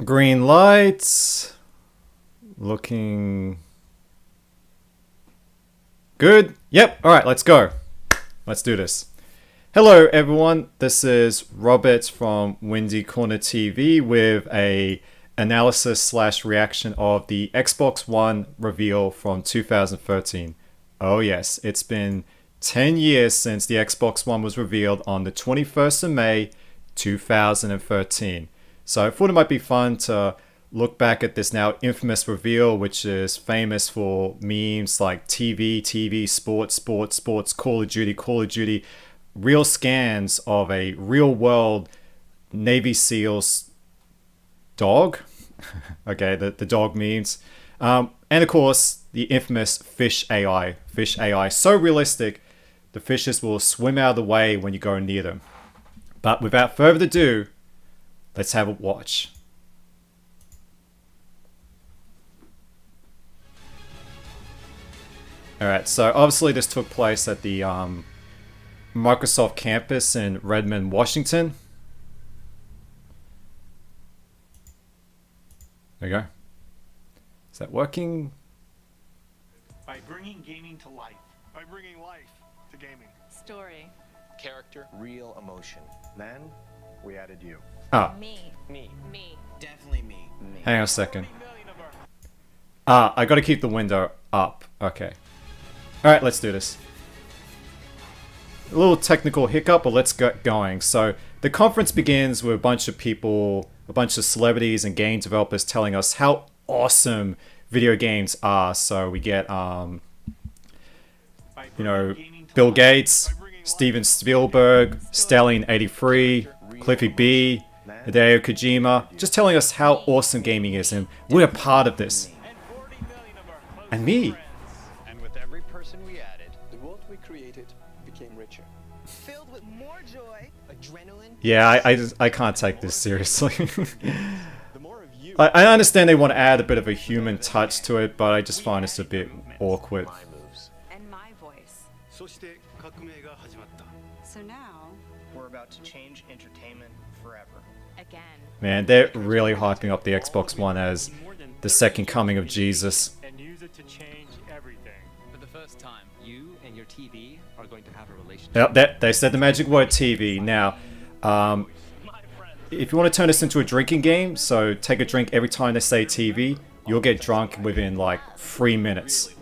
Green lights. Looking good. Yep. All right, let's go. Let's do this. Hello, everyone. This is Robert from Windy Corner TV with a analysis slash reaction of the Xbox One reveal from 2013. Oh yes, it's been 10 years since the Xbox One was revealed on the 21st of May 2013. So I thought it might be fun to look back at this now infamous reveal, which is famous for memes like TV, sports, Call of Duty, real scans of a real world Navy SEALs dog. Okay, the dog memes. And of course, the infamous fish AI. Fish AI, so realistic, the fishes will swim out of the way when you go near them. But without further ado, let's have a watch. Alright, so obviously this took place at the Microsoft campus in Redmond, Washington. There you go. Is that working? By bringing gaming to life. By bringing life to gaming. Story. Character, real emotion. Then, we added you. Ah, Me. Me. Me. Definitely me. hang on a second. Ah, I gotta keep the window up. Okay. Alright, let's do this. A little technical hiccup, but let's get going. So, the conference begins with a bunch of people, a bunch of celebrities and game developers telling us how awesome video games are. So we get, Bill Gates, Steven Spielberg, Stallion83, Cliffy B, Hideo Kojima, just telling us how awesome gaming is, and we're a part of this. And me. And with every person we added, the world we created became richer. Filled with more joy, Adrenaline. Yeah, I can't take this seriously. The more of you. I understand they want to add a bit of a human touch to it, but I just find it's a bit awkward. My moves. And my voice. そして革命が始まった so now We're about to change entertainment forever. Again. Man, they're really hyping up the Xbox One as the second coming of Jesus. And use it to change everything. For the first time, you and your TV are going to have a relationship. Yep, they said the magic word TV. Now, if you want to turn this into a drinking game, so take a drink every time they say TV, you'll get drunk within like 3 minutes.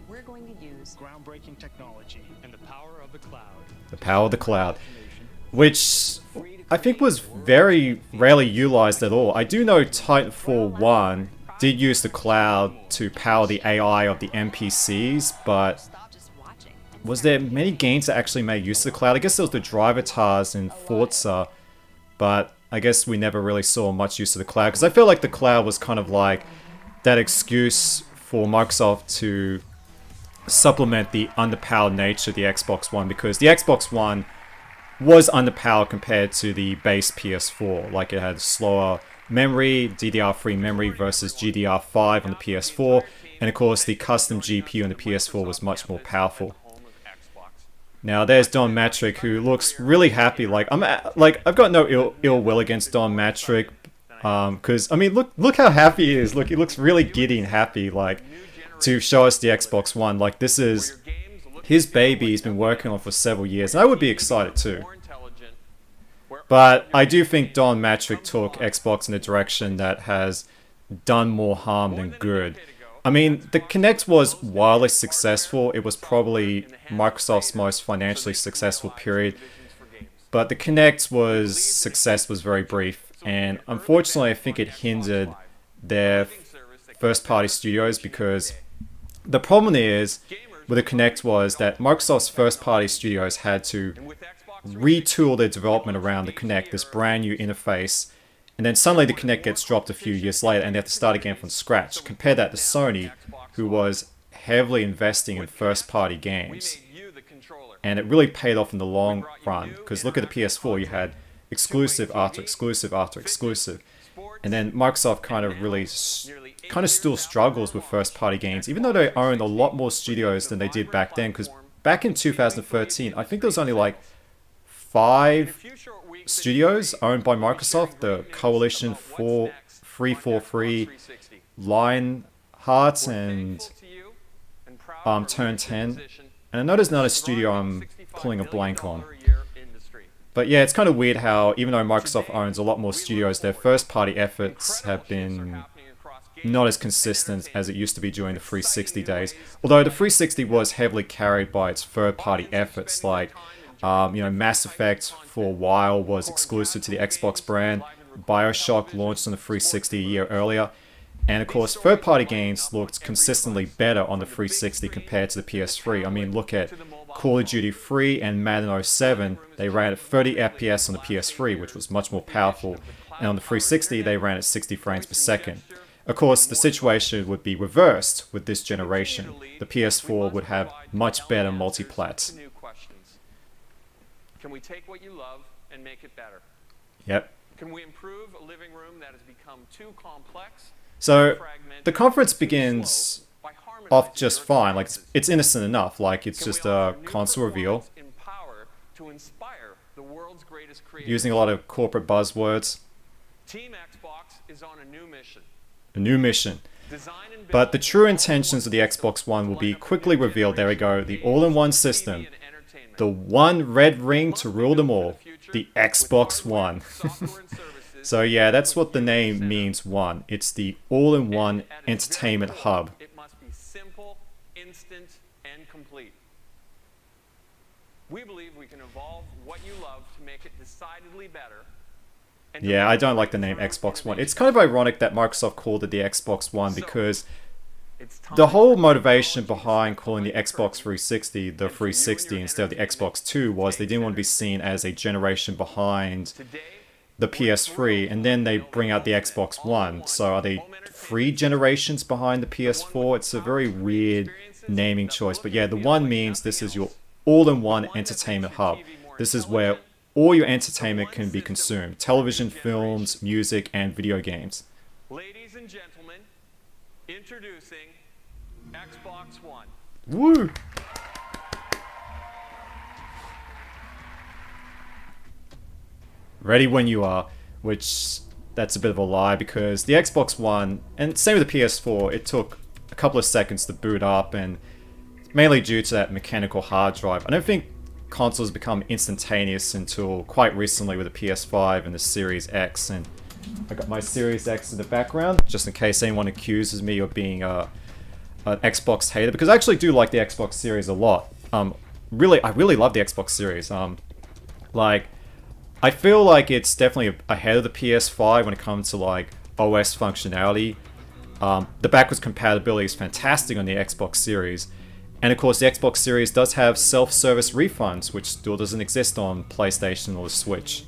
We're going to use Groundbreaking technology and the power of the cloud. The power of the cloud. Which I think was very rarely utilized at all. I do know Titanfall 1 did use the cloud to power the AI of the NPCs, but stop just watching. was there many games that actually made use of the cloud? I guess there was the driver tars in Forza, but I guess we never really saw much use of the cloud, because I feel like the cloud was kind of like that excuse for Microsoft to supplement the underpowered nature of the Xbox One, because the Xbox One was underpowered compared to the base PS4. Like, it had slower memory, DDR3 memory versus GDR5 on the PS4, and of course the custom GPU on the PS4 was much more powerful. Now there's Don Matrick, who looks really happy. Like, I've got no ill will against Don Matrick, because I mean, look how happy he is. Look, he looks really giddy and happy, like, to show us the Xbox One. Like, this is his baby he's been working on for several years, and I would be excited too. But I do think Don Matrick took Xbox in a direction that has done more harm than good. I mean, the Kinect was wildly successful. It was probably Microsoft's most financially successful period. But the Kinect success was very brief. And unfortunately, I think it hindered their first-party studios, because the problem is with the Kinect was that Microsoft's first-party studios had to retool their development around the Kinect, this brand new interface, and then suddenly the Kinect gets dropped a few years later and they have to start again from scratch. Compare that to Sony, who was heavily investing in first-party games. And it really paid off in the long run, because look at the PS4, you had exclusive after exclusive after exclusive. And then Microsoft kind of still struggles with first-party games, even though they own a lot more studios than they did back then, because back in 2013, I think there was only like 5 studios owned by Microsoft, the Coalition 343 Line Hearts and Turn 10. And I know there's another studio I'm pulling a blank on. But yeah, it's kind of weird how even though Microsoft owns a lot more studios, their first-party efforts have been not as consistent as it used to be during the 360 days. Although the 360 was heavily carried by its third-party efforts, like Mass Effect for a while was exclusive to the Xbox brand. BioShock launched on the 360 a year earlier. And of course, third-party games looked consistently better on the 360 compared to the PS3. I mean, look at Call of Duty 3 and Madden 07. They ran at 30 FPS on the PS3, which was much more powerful. And on the 360, they ran at 60 frames per second. Of course, the situation would be reversed with this generation. The PS4 would have much better multiplats. Can we take what you love and make it better? Yep. Can we improve a living room that has become too complex? So the conference begins off just fine. Like it's innocent enough. Like it's just a console reveal, using a lot of corporate buzzwords. Team Xbox is on a new mission. A new mission. But the true intentions of the Xbox One will be quickly revealed. There we go. The all-in-one system. The one red ring to rule them all. The Xbox One. So yeah, that's what the name means, One. It's the all-in-one entertainment hub. It must be simple, instant, and complete. We believe we can evolve what you love to make it decidedly better. Yeah, I don't like the name Xbox One. It's kind of ironic that Microsoft called it the Xbox One because the whole motivation behind calling the Xbox 360 the 360 instead of the Xbox 2 was they didn't want to be seen as a generation behind the PS3, and then they bring out the Xbox One. So are they 3 generations behind the PS4? It's a very weird naming choice. But yeah, the One means this is your all-in-one entertainment hub. This is where all your entertainment can be consumed. Television, films, music, and video games. Ladies and gentlemen, introducing Xbox One. Woo! Ready when you are, which that's a bit of a lie because the Xbox One, and same with the PS4, it took a couple of seconds to boot up, and mainly due to that mechanical hard drive. I don't think consoles become instantaneous until quite recently with the PS5 and the Series X, and I got my Series X in the background, just in case anyone accuses me of being an Xbox hater, because I actually do like the Xbox Series a lot. I really love the Xbox Series. I feel like it's definitely ahead of the PS5 when it comes to like OS functionality. The backwards compatibility is fantastic on the Xbox Series. And of course the Xbox Series does have self-service refunds, which still doesn't exist on PlayStation or the Switch.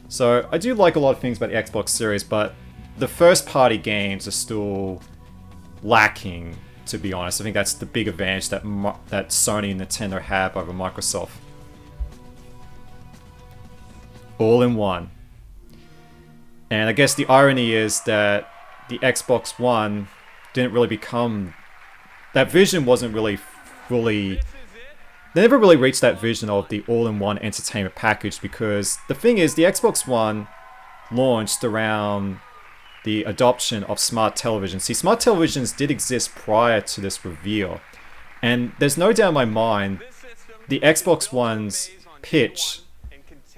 So I do like a lot of things about the Xbox Series, but the first-party games are still lacking, to be honest. I think that's the big advantage that Sony and Nintendo have over Microsoft. All in one. And I guess the irony is that the Xbox One didn't really become... That vision wasn't really fully... They never really reached that vision of the all-in-one entertainment package, because the thing is, the Xbox One launched around the adoption of smart televisions. See, smart televisions did exist prior to this reveal. And there's no doubt in my mind, the Xbox One's pitch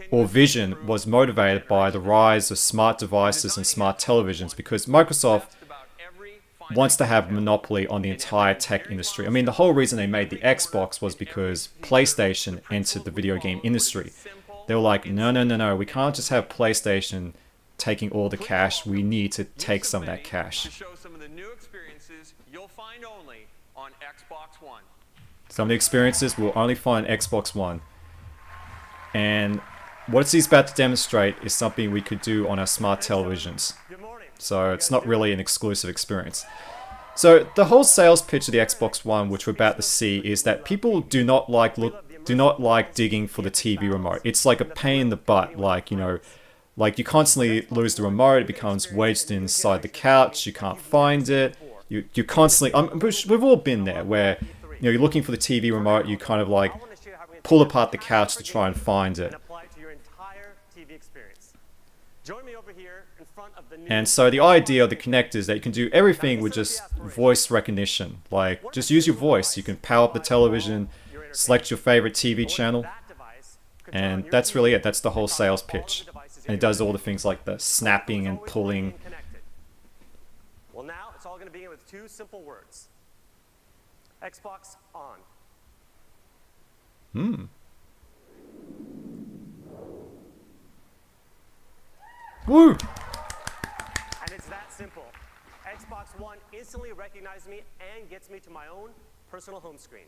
or vision was motivated by the rise of smart devices and smart televisions, because Microsoft wants to have a monopoly on the entire tech industry. I mean, the whole reason they made the Xbox was because PlayStation entered the video game industry. They were like, no, we can't just have PlayStation taking all the cash. We need to take some of that cash. Some of the new experiences you'll find only on Xbox One. Some of the experiences we'll only find on Xbox One. And what he's about to demonstrate is something we could do on our smart televisions. So it's not really an exclusive experience. So the whole sales pitch of the Xbox One, which we're about to see, is that people do not like digging for the TV remote. It's like a pain in the butt. Like you constantly lose the remote. It becomes wedged inside the couch. You can't find it. You constantly. We've all been there, where you're looking for the TV remote. You kind of like pull apart the couch to try and find it. Join me over here in front of the new And so the idea of the Kinect is that you can do everything with just voice recognition. Like, just use your voice. You can power up the television, select your favorite TV channel, and that's really it. That's the whole sales pitch. And it does all the things like the snapping and pulling. Well, now it's all going to begin with two simple words. Xbox on. Woo! And it's that simple. Xbox One instantly recognizes me and gets me to my own personal home screen.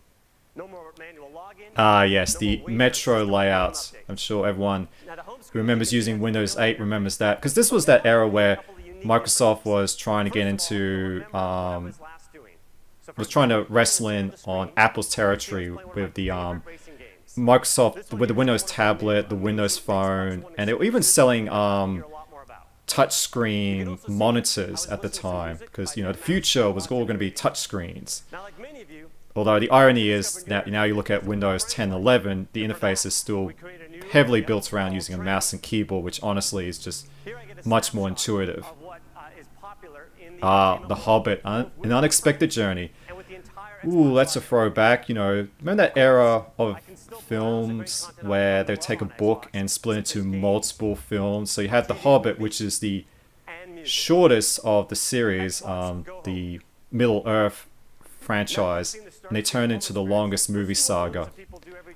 No more manual login. Ah, yes, no the more waiting Metro for the system to layouts. update. I'm sure everyone Now, the home who screen remembers is using Windows 8 available remembers that. Because this was that era where Microsoft was trying to get into, was trying to wrestle in on Apple's territory with the Microsoft, with the Windows tablet, the Windows phone, and they were even selling touchscreen monitors at the time, because you know the future was all going to be touchscreens. Now, like many of you, Although the irony is that now you look at Windows 10 and 11, the interface is still heavily built around using a mouse and keyboard, which honestly is just here I get a much more snapshot intuitive. of what is popular in the Ah, entertainment The world. Hobbit, An Unexpected Journey. And with the entire Ooh, Xbox that's a Live, throwback, you know, remember that era of films where they take a book and split into multiple films? So you had The Hobbit, which is the and music. shortest of the series, the Middle-earth franchise, and they turned into the longest movie saga.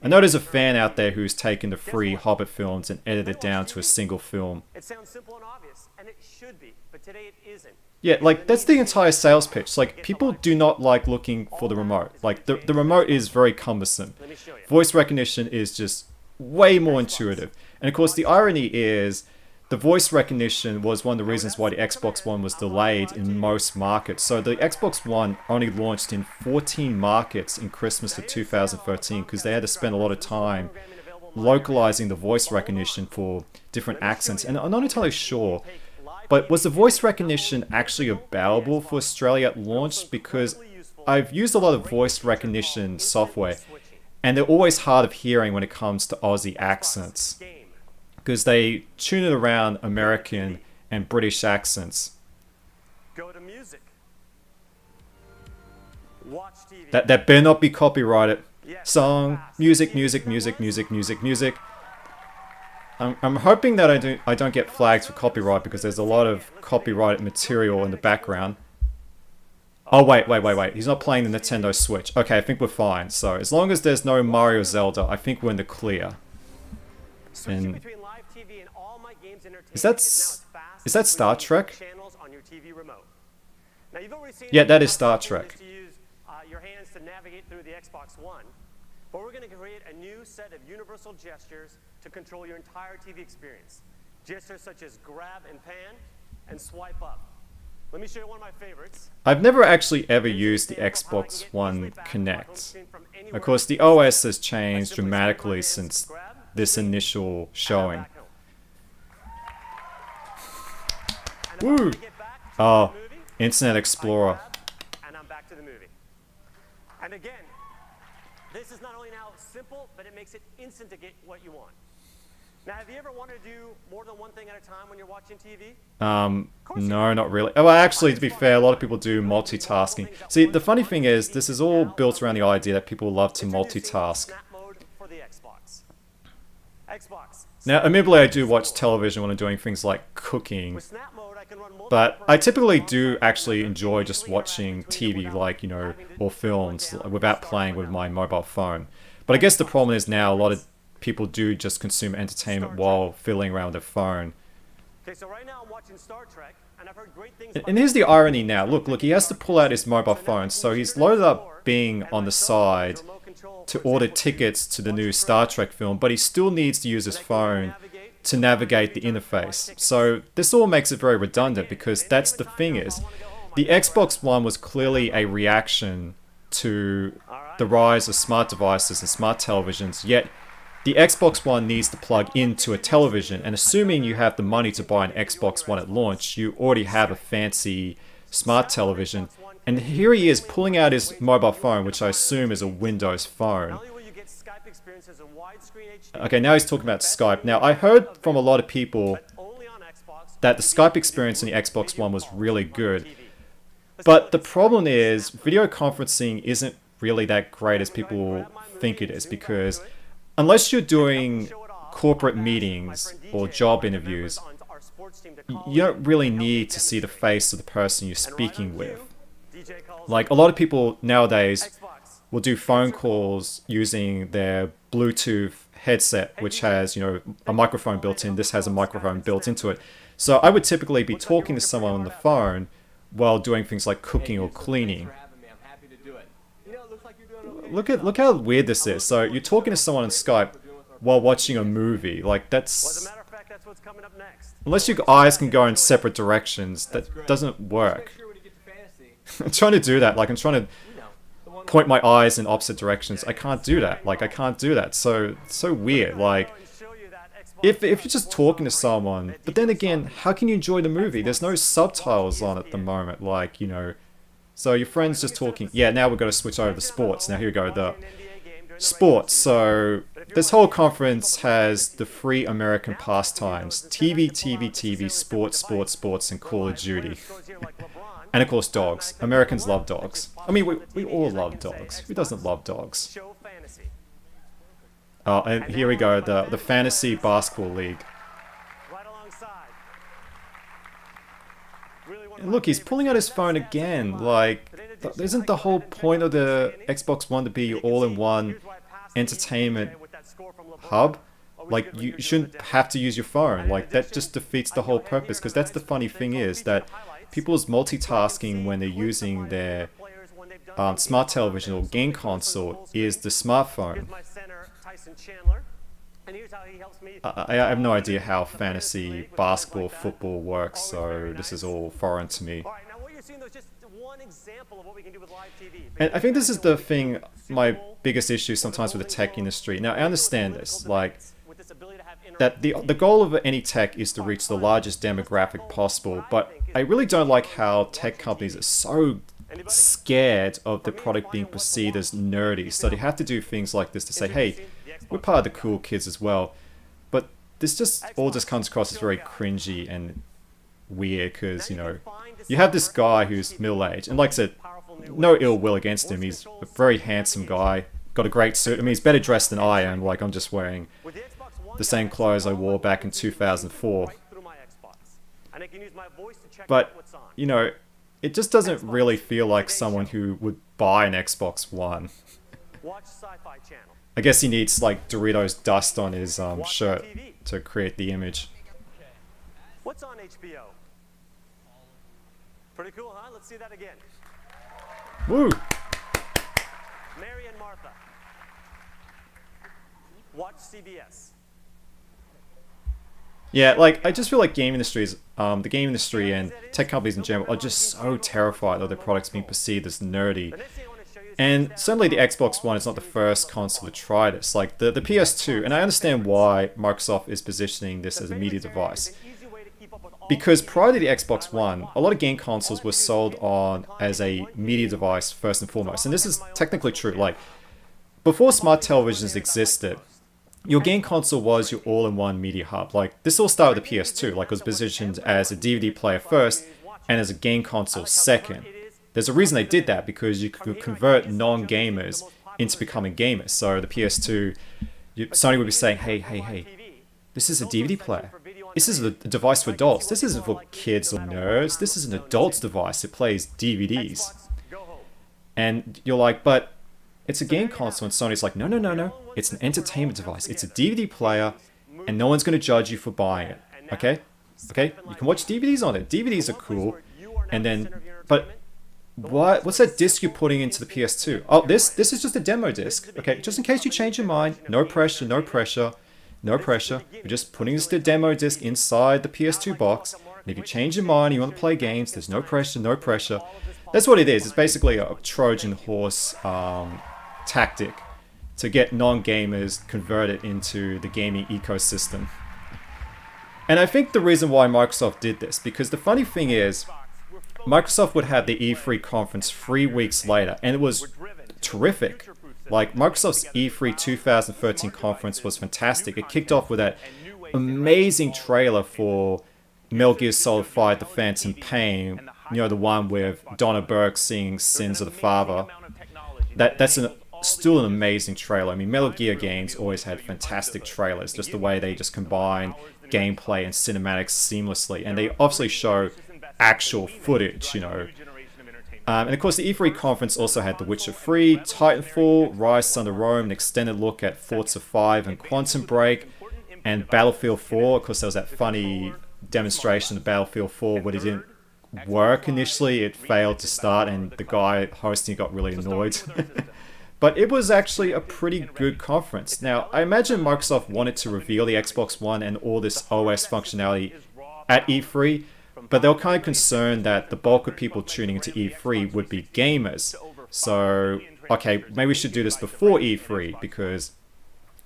I know there's a fan out there who's taken the free Hobbit films and edited it down to a single film. It sounds simple and obvious, and it should be, but today it isn't. Yeah, like, that's the entire sales pitch. Like, people do not like looking for the remote. Like, the remote is very cumbersome. Let me show you. Voice recognition is just way more intuitive. And of course, the irony is, the voice recognition was one of the reasons why the Xbox One was delayed in most markets. So the Xbox One only launched in 14 markets in Christmas of 2013 because they had to spend a lot of time localizing the voice recognition for different accents. And I'm not entirely sure, but was the voice recognition actually available for Australia at launch? Because I've used a lot of voice recognition software, and they're always hard of hearing when it comes to Aussie accents, because they tune it around American and British accents. Go to music. Watch TV. That better not be copyrighted. Yes, Song, fast. music, music, music, music, music, music. I'm hoping that I don't get flagged for copyright, because there's a lot of copyrighted material in the background. Oh wait. He's not playing the Nintendo Switch. Okay, I think we're fine. So as long as there's no Mario Zelda, I think we're in the clear. Switching And between live TV and all my games entertainment Is that now as fast is that as Star switching Trek? channels on your TV remote. Now, you've already seen Yeah, that is how Star simple it Trek. is to use your hands to navigate through the Xbox One, but we're going to create a new set of universal gestures to control your entire TV experience. Gestures such as grab and pan and swipe up. Let me show you one of my favorites. I've never actually ever used the Xbox One Kinect. Of course, the OS has changed dramatically since this initial showing. Woo! Oh, Internet Explorer. And I'm back to the movie. And again, this is not only now simple, but it makes it instant to get what you want. Now, have you ever wanted to do more than one thing at a time when you're watching TV? No, not really. Oh, well, actually, to be fair, a lot of people do multitasking. See, the funny thing is, this is all built around the idea that people love to multitask. Snap mode for the Xbox. Xbox. Now, admittedly, I do watch television when I'm doing things like cooking, With snap mode, I can run multiple but I programs typically on do the go actually and enjoy just easily watching interact between them TV, without like, you know, having to or shut one films, down without and playing start with one my up. mobile phone. But I guess the problem is now a lot of people do just consume entertainment while fiddling around with their phone. Okay, so right now I'm watching Star Trek, and I've heard great things And about here's the Star irony Trek. now. Look, he has to pull out his mobile phone, so he's loaded up Bing on the side to order tickets to the new Star Trek film, but he still needs to use his phone to navigate the interface. So this all makes it very redundant, because that's the thing is, the Xbox One was clearly a reaction to the rise of smart devices and smart televisions, yet the Xbox One needs to plug into a television, and assuming you have the money to buy an Xbox One at launch, you already have a fancy smart television. And here he is pulling out his mobile phone, which I assume is a Windows phone. Not only will you get Skype experiences in widescreen HD, Okay, now he's talking about Skype. Now, I heard from a lot of people but only on Xbox that the Skype experience in the Xbox One was really good. But the problem is, video conferencing isn't really that great as people think it is, because unless you're doing corporate meetings or job interviews, you don't really need to see the face of the person you're speaking with. Like, a lot of people nowadays will do phone calls using their Bluetooth headset, which has, a microphone built in. This has a microphone built into it. So I would typically be talking to someone on the phone while doing things like cooking or cleaning. Look how weird this is. So you're talking to someone on Skype while watching a movie. Like, that's... Unless your eyes can go in separate directions, that doesn't work. I'm trying to do that. Like, I'm trying to point my eyes in opposite directions. I can't do that. Like, I can't do that. So weird. Like, if you're just talking to someone, but then again, how can you enjoy the movie? There's no subtitles on at the moment. Like, so your friend's just talking. Yeah, now we've got to switch over to sports. Now here we go, the sports. So this whole conference has the free American pastimes: TV, sports, and Call of Duty. And of course, dogs. Americans love dogs. I mean, we all love dogs. Who doesn't love dogs? Oh, and here we go, the Fantasy Basketball League. And look, he's pulling out his phone again. Like, isn't the whole point of the Xbox One to be your all-in-one entertainment hub? Like, you shouldn't have to use your phone. Like, that just defeats the whole purpose, because that's the funny thing is that people's multitasking when they're using their smart television or game console is the smartphone. I have no idea how fantasy basketball, football works, so this is all foreign to me. And I think this is the thing, my biggest issue sometimes with the tech industry. Now, I understand this, like, that the goal of any tech is to reach the largest demographic possible, but I really don't like how tech companies are so scared of the product being perceived as nerdy, so they have to do things like this to say, hey, we're part of the cool kids as well. But this just all just comes across as very cringy and weird, because, you have this guy who's middle-aged, and like I said, no ill will against him, he's a very handsome guy, got a great suit. I mean, he's better dressed than I am. Like, I'm just wearing the same clothes I wore back in 2004. But, it just doesn't really feel like someone who would buy an Xbox One. I guess he needs, like, Doritos dust on his shirt to create the image. What's on HBO? Pretty cool, huh? Let's see that again. Woo! Mary and Martha. Watch CBS. Yeah, like, I just feel like the game industry and tech companies in general are just so terrified of their products being perceived as nerdy. And certainly the Xbox One is not the first console to try this. Like, the PS2, and I understand why Microsoft is positioning this as a media device. Because prior to the Xbox One, a lot of game consoles were sold on as a media device first and foremost. And this is technically true. Like, before smart televisions existed, your game console was your all-in-one media hub. Like, this all started with the PS2. Like, it was positioned as a DVD player first and as a game console second. There's a reason they did that, because you could convert non-gamers into becoming gamers. So the PS2, Sony would be saying, hey, this is a DVD player. This is a device for adults. This isn't for kids or nerds. This is an adult's device. It plays DVDs. And you're like, but it's a game console. And Sony's like, no. It's an entertainment device. It's a DVD player, and no one's going to judge you for buying it. Okay? You can watch DVDs on it. DVDs are cool. And then, but what's that disc you're putting into the PS2? Oh, this is just a demo disc. Okay, just in case you change your mind. No pressure. We're just putting this demo disc inside the PS2 box. And if you change your mind, you want to play games, there's no pressure. That's what it is. It's basically a Trojan horse tactic to get non-gamers converted into the gaming ecosystem. And I think the reason why Microsoft did this, because the funny thing is, Microsoft would have the E3 conference 3 weeks later, and it was terrific. Like, Microsoft's E3 2013 conference was fantastic. It kicked off with that amazing trailer for Metal Gear Solid 5: The Phantom Pain, you know, the one with Donna Burke singing Sins of the Father. Still an amazing trailer. I mean, Metal Gear games always had fantastic trailers, just the way they just combine gameplay and cinematics seamlessly, and they obviously show actual footage, you know. And of course, the E3 conference also had The Witcher 3, Titanfall, Rise, Son of Rome, an extended look at Forza 5 and Quantum Break, and Battlefield 4. Of course, there was that funny demonstration of Battlefield 4 where it didn't work initially. It failed to start, and the guy hosting got really annoyed. But it was actually a pretty good conference. Now, I imagine Microsoft wanted to reveal the Xbox One and all this OS functionality at E3, but they were kind of concerned that the bulk of people tuning into E3 would be gamers. So, okay, maybe we should do this before E3, because...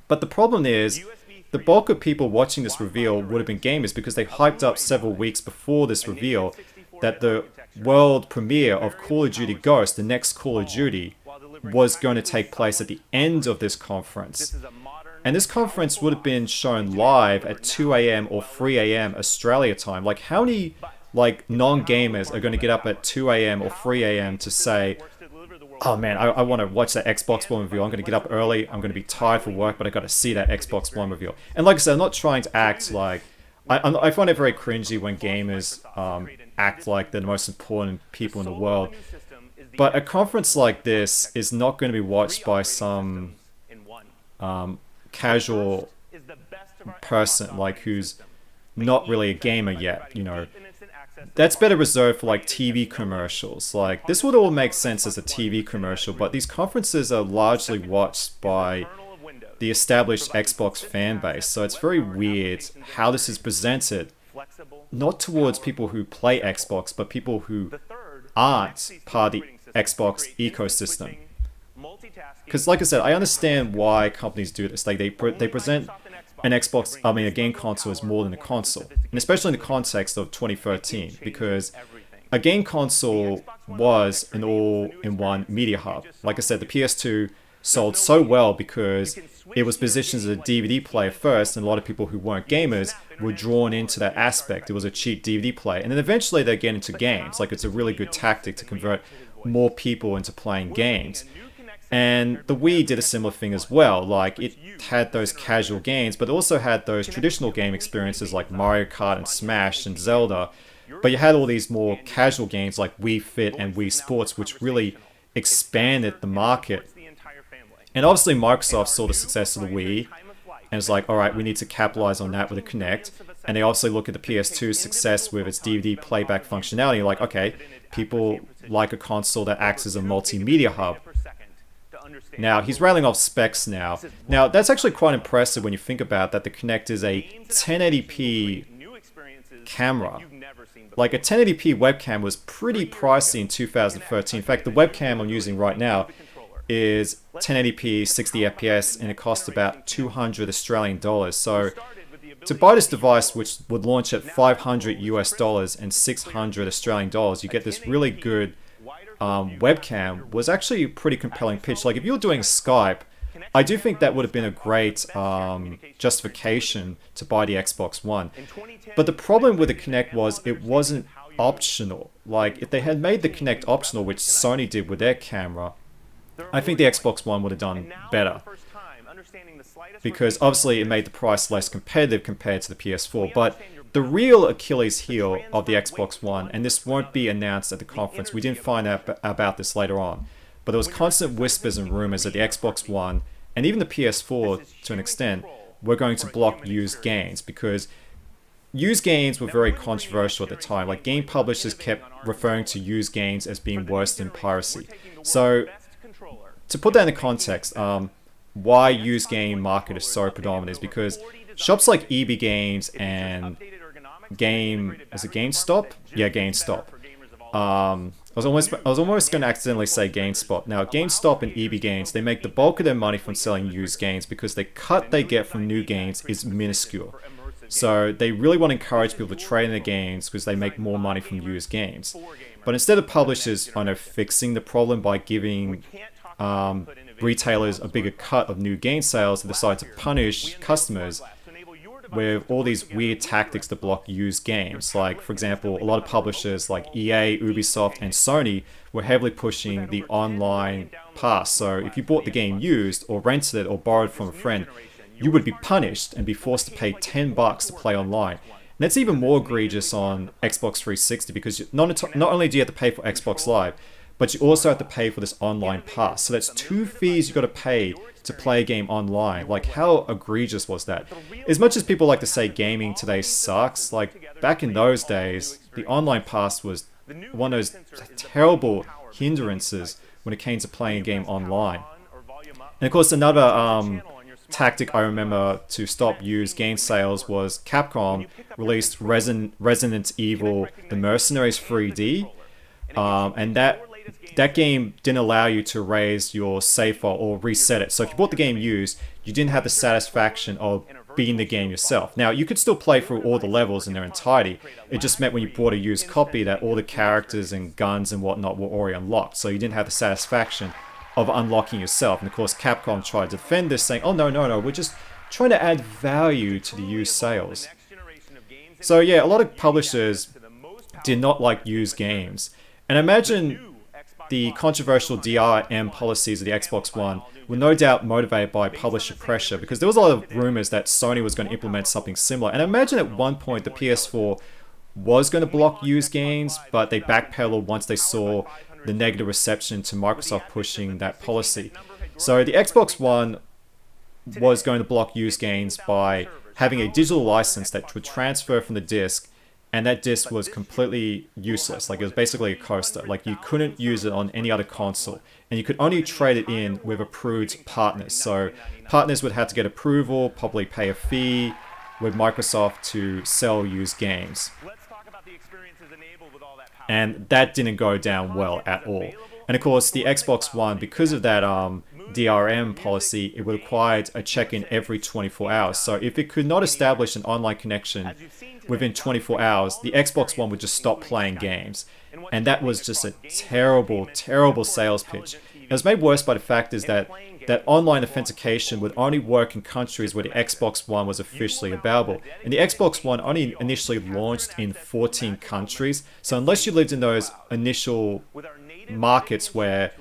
But the problem is, the bulk of people watching this reveal would have been gamers, because they hyped up several weeks before this reveal that the world premiere of Call of Duty Ghost, the next Call of Duty, was going to take place at the end of this conference. And this conference would have been shown live at 2 a.m. or 3 a.m. Australia time. Like, how many non-gamers are going to get up at 2 a.m. or 3 a.m. to say, oh man, I want to watch that Xbox One reveal. I'm going to get up early. I'm going to be tired for work, but I got to see that Xbox One reveal. And like I said, I'm not trying to act like... I find it very cringy when gamers act like they're the most important people in the world. But a conference like this is not going to be watched by some casual person, like, who's not really a gamer yet, you know. That's better reserved for like TV commercials. Like, this would all make sense as a TV commercial, but these conferences are largely watched by the established Xbox fan base, so it's very weird how this is presented, not towards people who play Xbox, but people who aren't part of the Xbox ecosystem. Because, like I said, I understand why companies do this. Like, they present an Xbox, a game console as more than a console, and especially in the context of 2013, because a game console was an all-in-one media hub. Like I said, the PS2 sold so well because it was positioned as a DVD player first, and a lot of people who weren't gamers were drawn into that aspect. It was a cheap DVD player, and then eventually they get into games. Like, it's a really good tactic to convert more people into playing games. And the Wii did a similar thing as well. Like, it had those casual games, but it also had those traditional game experiences like Mario Kart and Smash and Zelda. But you had all these more casual games like Wii Fit and Wii Sports, which really expanded the market. And obviously Microsoft saw the success of the Wii and was like, alright, we need to capitalize on that with a Kinect. And they also look at the PS2's success with its DVD playback functionality, like, okay, people like a console that acts as a multimedia hub. Now, he's rattling off specs now. Now, that's actually quite impressive when you think about that the Kinect is a 1080p camera. Like, a 1080p webcam was pretty pricey in 2013. In fact, the webcam I'm using right now is 1080p 60 FPS, and it costs about 200 Australian dollars. So to buy this device, which would launch at $500 US and 600 Australian dollars, you get this really good webcam, was actually a pretty compelling pitch. Like, if you were doing Skype, I do think that would have been a great justification to buy the Xbox One. But the problem with the Kinect was it wasn't optional. Like, if they had made the Kinect optional, which Sony did with their camera, I think the Xbox One would have done better. Because obviously it made the price less competitive compared to the PS4. But the real Achilles heel of the Xbox One, and this won't be announced at the conference, we didn't find out about this later on, but there was constant whispers and rumors that the Xbox One, and even the PS4 to an extent, were going to block used games, because used games were very controversial at the time. Like, game publishers kept referring to used games as being worse than piracy. So, to put that in context, why used game market is so predominant is because shops like EB Games and GameStop? Yeah, GameStop. I was almost going to accidentally say GameSpot. Now, GameStop and EB Games, they make the bulk of their money from selling used games because the cut they get from new games is minuscule. So they really want to encourage people to trade in their games because they make more money from used games. But instead of publishers fixing the problem by giving retailers a bigger cut of new game sales, they decide to punish customers with all these weird tactics to block used games. Like, for example, a lot of publishers like EA, Ubisoft, and Sony were heavily pushing the online pass. So if you bought the game used or rented it or borrowed from a friend, you would be punished and be forced to pay $10 to play online. And that's even more egregious on Xbox 360 because not only do you have to pay for Xbox Live, but you also have to pay for this online pass. So that's 2 fees you got to pay to play a game online. Like, how egregious was that? As much as people like to say gaming today sucks, like back in those days, the online pass was one of those terrible hindrances when it came to playing a game online. And of course, another tactic I remember to stop used game sales was Capcom released Resident Evil The Mercenaries 3D, and that game didn't allow you to raise your save file or reset it. So if you bought the game used, you didn't have the satisfaction of beating the game yourself. Now, you could still play through all the levels in their entirety. It just meant when you bought a used copy that all the characters and guns and whatnot were already unlocked. So you didn't have the satisfaction of unlocking yourself. And of course, Capcom tried to defend this, saying, oh, no, we're just trying to add value to the used sales. So yeah, a lot of publishers did not like used games. And imagine the controversial DRM policies of the Xbox One were no doubt motivated by publisher pressure, because there was a lot of rumors that Sony was going to implement something similar. And I imagine at one point the PS4 was going to block used games, but they backpedaled once they saw the negative reception to Microsoft pushing that policy. So the Xbox One was going to block used games by having a digital license that would transfer from the disc, and that disc was completely useless. Like, it was basically a coaster. Like, you couldn't use it on any other console, and you could only trade it in with approved partners. So partners would have to get approval, probably pay a fee with Microsoft to sell used games. And that didn't go down well at all. And of course, the Xbox One, because of that DRM policy, it required a check-in every 24 hours. So if it could not establish an online connection within 24 hours, the Xbox One would just stop playing games. And that was just a terrible, terrible sales pitch. It was made worse by the fact is that online authentication would only work in countries where the Xbox One was officially available. And the Xbox One only initially launched in 14 countries. So unless you lived in those initial markets where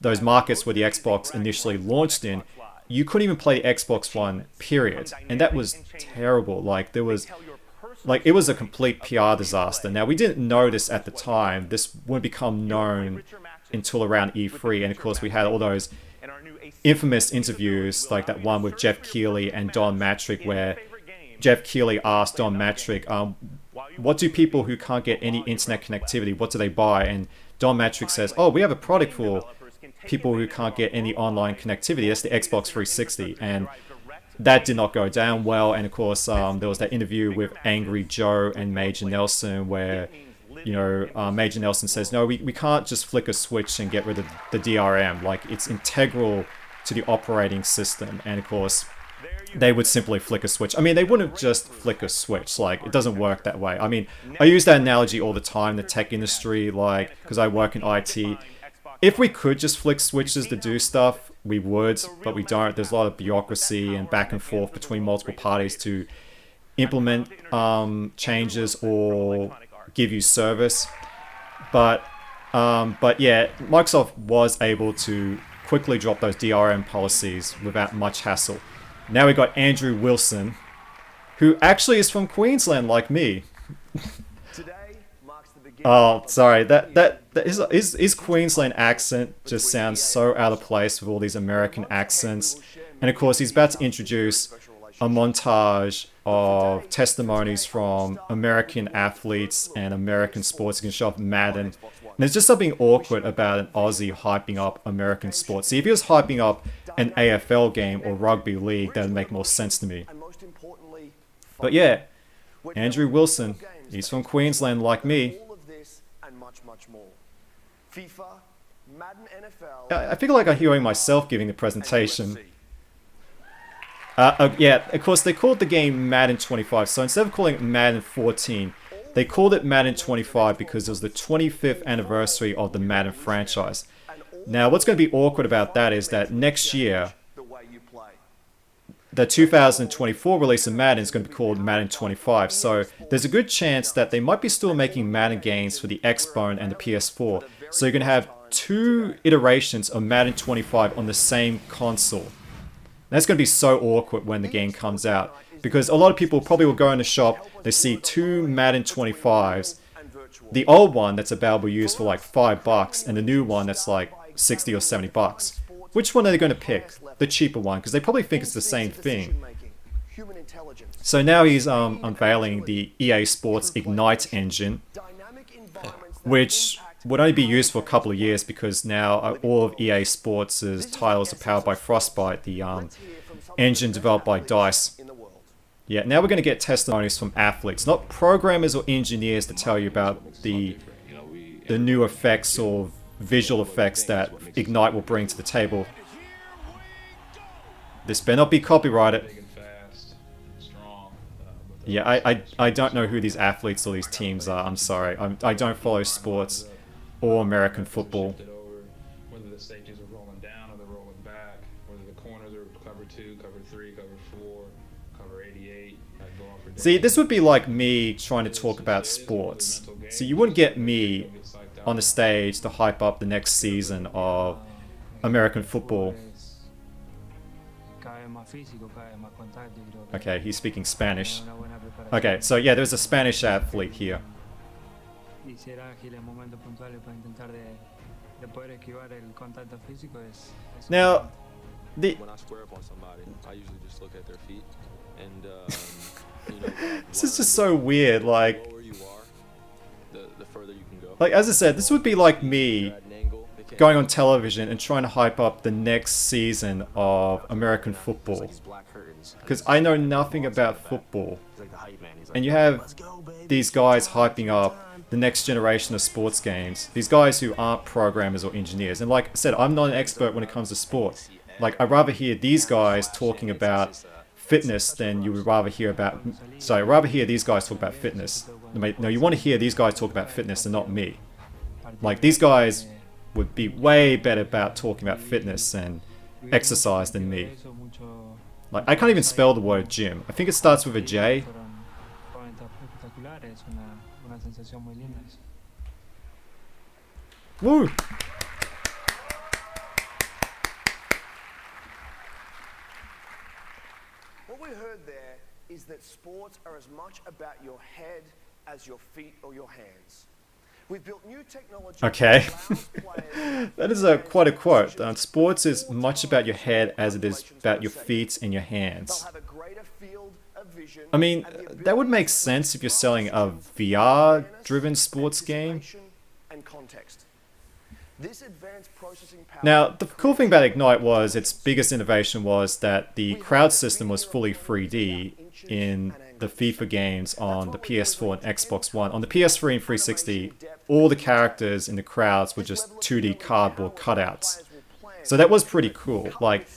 the Xbox initially launched in, you couldn't even play Xbox One, period. And that was terrible. Like, it was a complete PR disaster. Now, we didn't know this at the time. This wouldn't become known until around E3. And of course, we had all those infamous interviews, like that one with Jeff Keighley and Don Mattrick, where Jeff Keighley asked Don Mattrick, what do people who can't get any internet connectivity, what do they buy? And Don Mattrick says, oh, we have a product for people who can't get any online connectivity. That's the Xbox 360. And that did not go down well. And of course, there was that interview with Angry Joe and Major Nelson where, Major Nelson says, no, we can't just flick a switch and get rid of the DRM. Like, it's integral to the operating system. And of course, they would simply flick a switch. I mean, they wouldn't just flick a switch. Like, it doesn't work that way. I mean, I use that analogy all the time in the tech industry, like, because I work in IT. If we could just flick switches to do stuff, we would, but we don't. There's a lot of bureaucracy and back and forth between multiple parties to implement changes or give you service. But yeah, Microsoft was able to quickly drop those DRM policies without much hassle. Now we got Andrew Wilson, who actually is from Queensland like me. Oh, sorry. His Queensland accent just sounds so out of place with all these American accents. And of course, he's about to introduce a montage of testimonies from American athletes and American sports. You can show off Madden. And there's just something awkward about an Aussie hyping up American sports. See, if he was hyping up an AFL game or rugby league, that would make more sense to me. But yeah, Andrew Wilson, he's from Queensland like me. I feel like I'm hearing myself giving the presentation. Yeah, of course, they called the game Madden 25. So instead of calling it Madden 14, they called it Madden 25 because it was the 25th anniversary of the Madden franchise. Now, what's going to be awkward about that is that next year, the 2024 release of Madden is going to be called Madden 25, so there's a good chance that they might be still making Madden games for the Xbone and the PS4. So you're going to have 2 iterations of Madden 25 on the same console. That's going to be so awkward when the game comes out, because a lot of people probably will go in the shop, they see 2 Madden 25s, the old one that's available used for like $5, and the new one that's like 60 or 70 bucks. Which one are they going to pick? The cheaper one, because they probably think it's the same thing. So now he's unveiling the EA Sports Ignite engine, which would only be used for a couple of years because now all of EA Sports' titles are powered by Frostbite, the engine developed by DICE. Yeah, now we're going to get testimonies from athletes, not programmers or engineers to tell you about the new effects or visual effects that Ignite will bring to the table. This better not be copyrighted. Yeah, I don't know who these athletes or these teams are, I'm sorry. I don't follow sports or American football. Whether the safeties are rolling down or they're rolling back, whether the corners are cover 2, cover 3, cover 4, cover 88. See, this would be like me trying to talk about sports. So you wouldn't get me on the stage to hype up the next season of American football. Okay, he's speaking Spanish. Okay, so yeah, there's a Spanish athlete here. Now, when I square up on somebody, I usually just look at their feet, and you know, this is just so weird. Like, the lower you are, the further you can go. Like as I said, this would be like me going on television and trying to hype up the next season of American football, because I know nothing about football, and you have these guys hyping up the next generation of sports games, these guys who aren't programmers or engineers. And like I said, I'm not an expert when it comes to sport. Like, I'd rather hear these guys talking about fitness than you would rather hear about... Sorry, I'd rather hear these guys talk about fitness. No, you want to hear these guys talk about fitness and not me. Like, these guys would be way better about talking about fitness and exercise than me. Like, I can't even spell the word gym. I think it starts with a J. Woo! What we heard there is that sports are as much about your head as your feet or your hands. We've built new technology. Okay. That is quite a quote. Sports is much about your head as it is about your feet and your hands. I mean, that would make sense if you're selling a VR-driven sports game. Now, the cool thing about Ignite was its biggest innovation was that the crowd system was fully 3D in the FIFA games on the PS4 and Xbox One. On the PS3 and 360, all the characters in the crowds were just 2D cardboard cutouts. So that was pretty cool. Like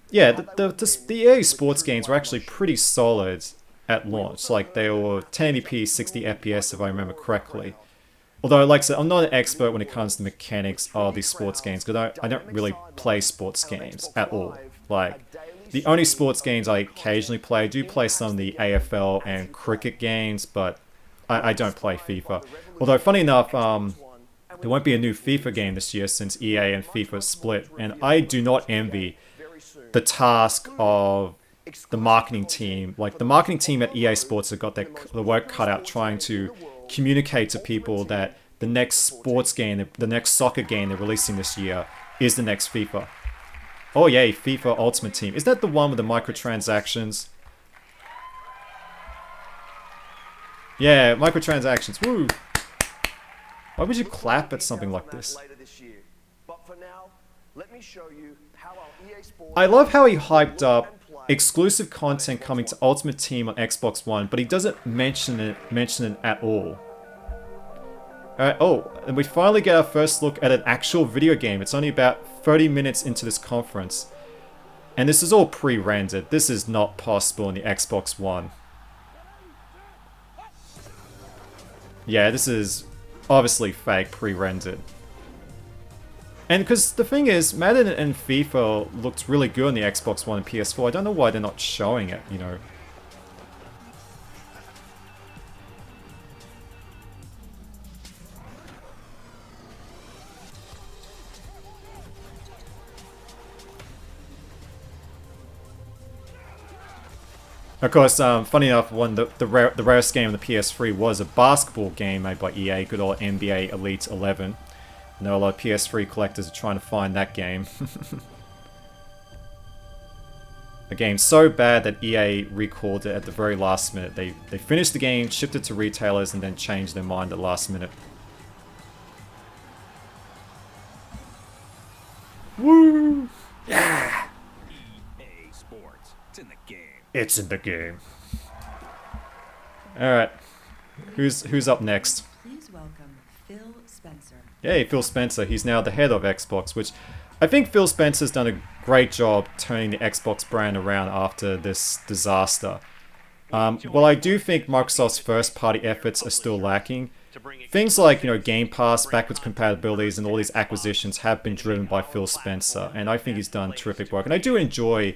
yeah, the EA sports games were actually pretty solid at launch. Like, they were 1080p, 60 FPS if I remember correctly. Although, like I said, I'm not an expert when it comes to mechanics of these sports games, because I don't really play sports games at all. Like, the only sports games I occasionally play, I do play some of the AFL and cricket games, but I don't play FIFA. Although, funny enough, there won't be a new FIFA game this year since EA and FIFA split, and I do not envy the task of the marketing team. Like, the marketing team at EA Sports have got the work cut out trying to communicate to people that the next sports game, the next soccer game they're releasing this year is the next FIFA. Oh yay, FIFA Ultimate Team. Is that the one with the microtransactions? Yeah, microtransactions. Woo! Why would you clap at something like this? I love how he hyped up exclusive content coming to Ultimate Team on Xbox One, but he doesn't mention it at all. Alright, oh, and we finally get our first look at an actual video game. It's only about 30 minutes into this conference. And this is all pre-rendered. This is not possible in the Xbox One. Yeah, this is obviously fake pre-rendered. And because the thing is, Madden and FIFA looked really good on the Xbox One and PS4. I don't know why they're not showing it, you know. Of course, funny enough, the rarest game on the PS3 was a basketball game made by EA, good old NBA Elite 11. I know a lot of PS3 collectors are trying to find that game. A game so bad that EA recalled it at the very last minute. They finished the game, shipped it to retailers, and then changed their mind at the last minute. Woo! Yeah! EA Sports. It's in the game. It's in the game. Alright. Who's up next? Please welcome Phil Spencer. Yay, Phil Spencer. He's now the head of Xbox, which I think Phil Spencer's done a great job turning the Xbox brand around after this disaster. While I do think Microsoft's first-party efforts are still lacking, things like, you know, Game Pass, backwards compatibilities, and all these acquisitions have been driven by Phil Spencer, and I think he's done terrific work. And I do enjoy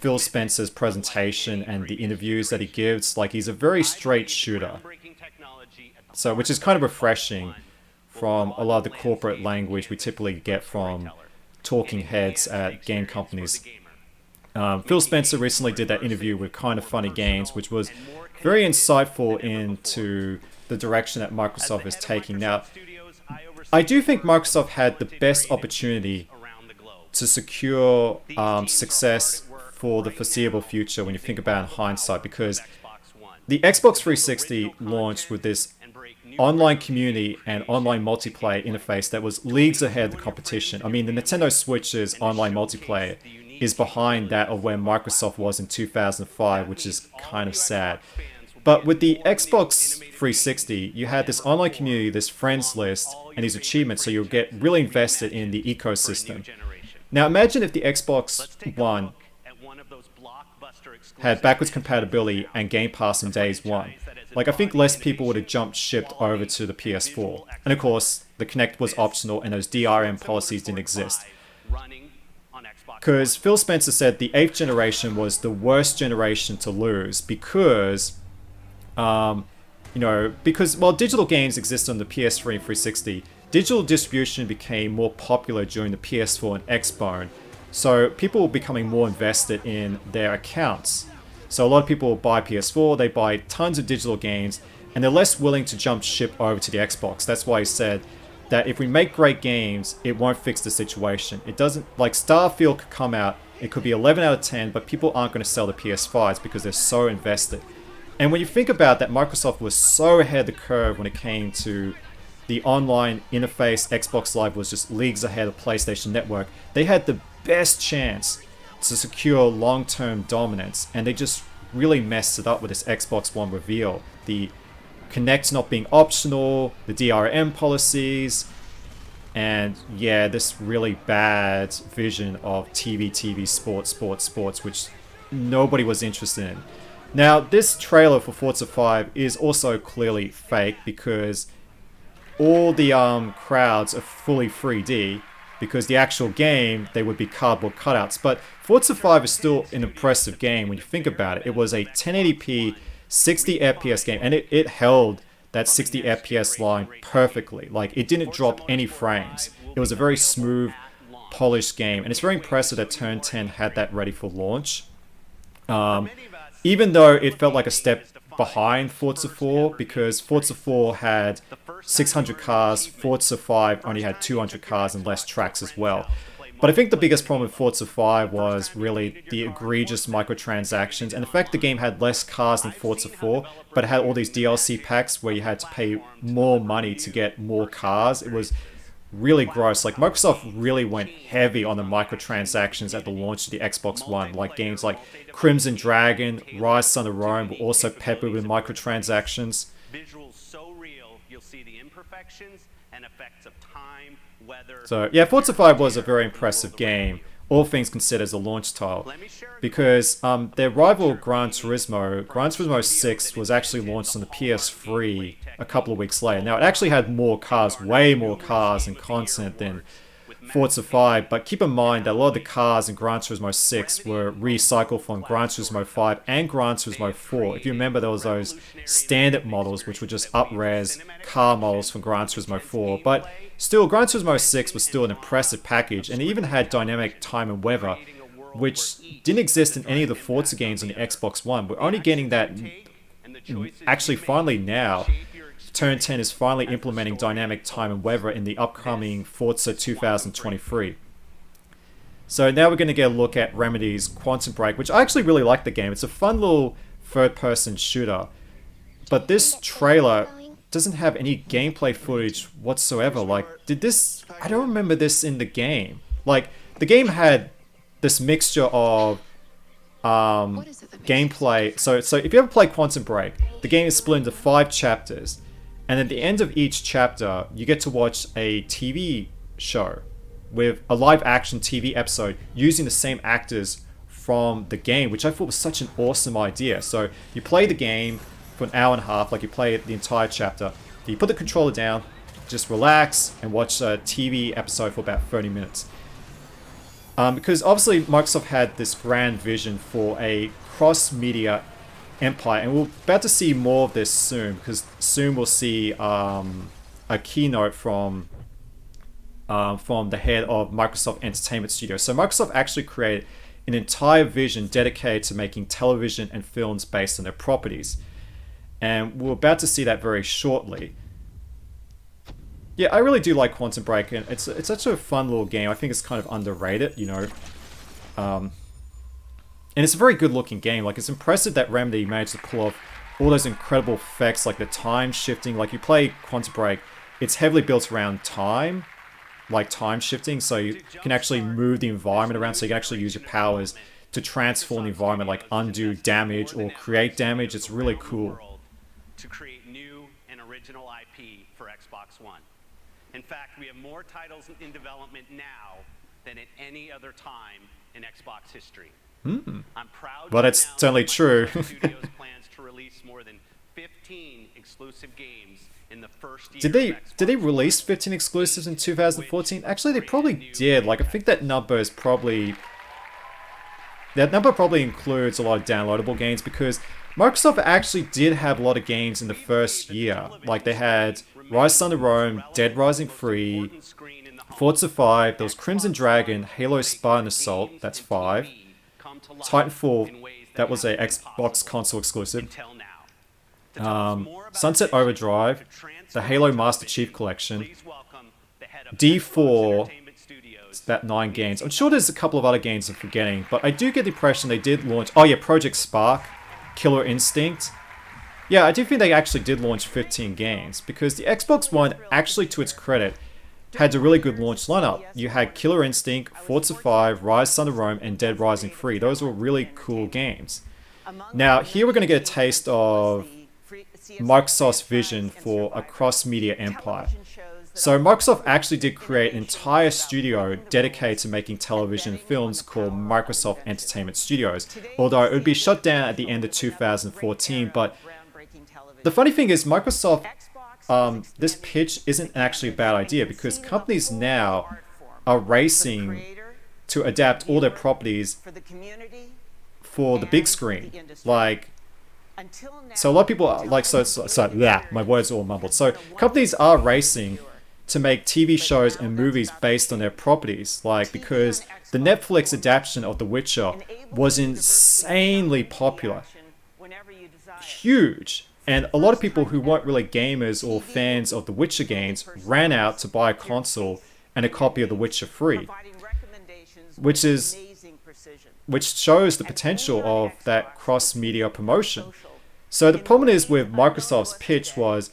Phil Spencer's presentation and the interviews that he gives. Like, he's a very straight shooter, so which is kind of refreshing from a lot of the corporate language we typically get from talking heads at game companies. Phil Spencer recently did that interview with Kind of Funny Games, which was very insightful into the direction that Microsoft is taking. Now, I do think Microsoft had the best opportunity to secure success for the foreseeable future when you think about it in hindsight, because the Xbox 360 launched with this online community and online multiplayer interface that was leagues ahead of the competition. I mean, the Nintendo Switch's online multiplayer is behind that of where Microsoft was in 2005, which is kind of sad. But with the Xbox 360, you had this online community, this friends list, and these achievements, so you'll get really invested in the ecosystem. Now imagine if the Xbox One had backwards compatibility and Game Pass in days one. Like, I think less people would have jumped shipped over to the PS4. And of course, the Kinect was optional and those DRM policies didn't exist. Because Phil Spencer said the 8th generation was the worst generation to lose because, while digital games exist on the PS3 and 360, digital distribution became more popular during the PS4 and Xbone. So people were becoming more invested in their accounts. So a lot of people buy PS4, they buy tons of digital games, and they're less willing to jump ship over to the Xbox. That's why he said that if we make great games, it won't fix the situation. It doesn't, like Starfield could come out, it could be 11 out of 10, but people aren't going to sell the PS5s because they're so invested. And when you think about that, Microsoft was so ahead of the curve when it came to the online interface. Xbox Live was just leagues ahead of PlayStation Network. They had the best chance to secure long-term dominance, and they just really messed it up with this Xbox One reveal. The Kinect not being optional, the DRM policies, and yeah, this really bad vision of TV, sports, which nobody was interested in. Now, this trailer for Forza 5 is also clearly fake because all the crowds are fully 3D, because the actual game, they would be cardboard cutouts. But Forza 5 is still an impressive game when you think about it. It was a 1080p, 60 FPS game, and it held that 60 FPS line perfectly. Like, it didn't drop any frames. It was a very smooth, polished game, and it's very impressive that Turn 10 had that ready for launch. Even though it felt like a step behind Forza 4, because Forza 4 had 600 cars, Forza 5 only had 200 cars and less tracks as well. But I think the biggest problem with Forza 5 was really the egregious microtransactions, and the fact the game had less cars than Forza 4, but it had all these DLC packs where you had to pay more money to get more cars. It was really gross. Like, Microsoft really went heavy on the microtransactions at the launch of the Xbox One. Like, games like Crimson Dragon, Rise Son of Rome were also peppered with microtransactions. Visuals so real, you'll see the imperfections and effects of time, weather. So yeah, Forza 5 was a very impressive game, all things considered, as a launch title, because their rival Gran Turismo 6 was actually launched on the PS3 a couple of weeks later. Now, it actually had more cars, way more cars and content than Forza 5, but keep in mind that a lot of the cars in Gran Turismo 6 were recycled from Gran Turismo 5 and Gran Turismo 4. If you remember, there was those standard models, which were just up-res car models from Gran Turismo 4, but still, Gran Turismo 6 was still an impressive package, and it even had dynamic time and weather, which didn't exist in any of the Forza games on the Xbox One. We're only getting that actually finally now. Turn 10 is finally implementing dynamic time and weather in the upcoming Forza 2023. So now we're going to get a look at Remedy's Quantum Break, which I actually really like the game. It's a fun little third-person shooter. But this trailer doesn't have any gameplay footage whatsoever. Like, I don't remember this in the game. Like, the game had this mixture of gameplay. So if you ever play Quantum Break, the game is split into 5 chapters. And at the end of each chapter, you get to watch a TV show with a live action TV episode using the same actors from the game, which I thought was such an awesome idea. So you play the game for an hour and a half, like you play the entire chapter. You put the controller down, just relax and watch a TV episode for about 30 minutes. Because obviously Microsoft had this grand vision for a cross-media empire, and we're about to see more of this soon, because soon we'll see a keynote from the head of Microsoft Entertainment Studios. So Microsoft actually created an entire vision dedicated to making television and films based on their properties, and we're about to see that very shortly. Yeah, I really do like Quantum Break, and it's such a fun little game. I think it's kind of underrated, you know. And it's a very good looking game. Like, it's impressive that Remedy managed to pull off all those incredible effects, like the time shifting. Like, you play Quantum Break, it's heavily built around time, like time shifting, so you can actually move the environment around, so you can actually use your powers to transform the environment, like undo damage or create damage. It's really cool. To create new and original IP for Xbox One. In fact, we have more titles in development now than at any other time in Xbox history. I'm proud. Well, that's certainly true. Studios plans to release more than 15 exclusive games in the first year. Did they release 15 exclusives in 2014? Actually, they probably did. Like, I think that number probably includes a lot of downloadable games, because Microsoft actually did have a lot of games in the first year. Like, they had Rise Thunder Rome, Dead Rising 3, Forza 5, there was Crimson Dragon, Halo Spartan Assault, that's 5. Titanfall, that was a Xbox console exclusive. Sunset Overdrive, the Halo Master Chief Collection, D4, it's about 9 games. I'm sure there's a couple of other games I'm forgetting, but I do get the impression they did launch... Oh yeah, Project Spark, Killer Instinct. Yeah, I do think they actually did launch 15 games, because the Xbox One, actually to its credit, had a really good launch lineup. You had Killer Instinct, Forza 5, Rise Thunder Rome, and Dead Rising 3. Those were really cool games. Now, here we're going to get a taste of Microsoft's vision for a cross-media empire. So Microsoft actually did create an entire studio dedicated to making television and films called Microsoft Entertainment Studios, although it would be shut down at the end of 2014. But the funny thing is, Microsoft, this pitch isn't actually a bad idea, because companies now are racing to adapt all their properties for the big screen. Like, so a lot of people are like, my words are all mumbled. So companies are racing to make TV shows and movies based on their properties, like, because the Netflix adaptation of The Witcher was insanely popular, huge, and a lot of people who weren't really gamers or fans of The Witcher games ran out to buy a console and a copy of The Witcher 3, which shows the potential of that cross-media promotion. So the problem is with Microsoft's pitch was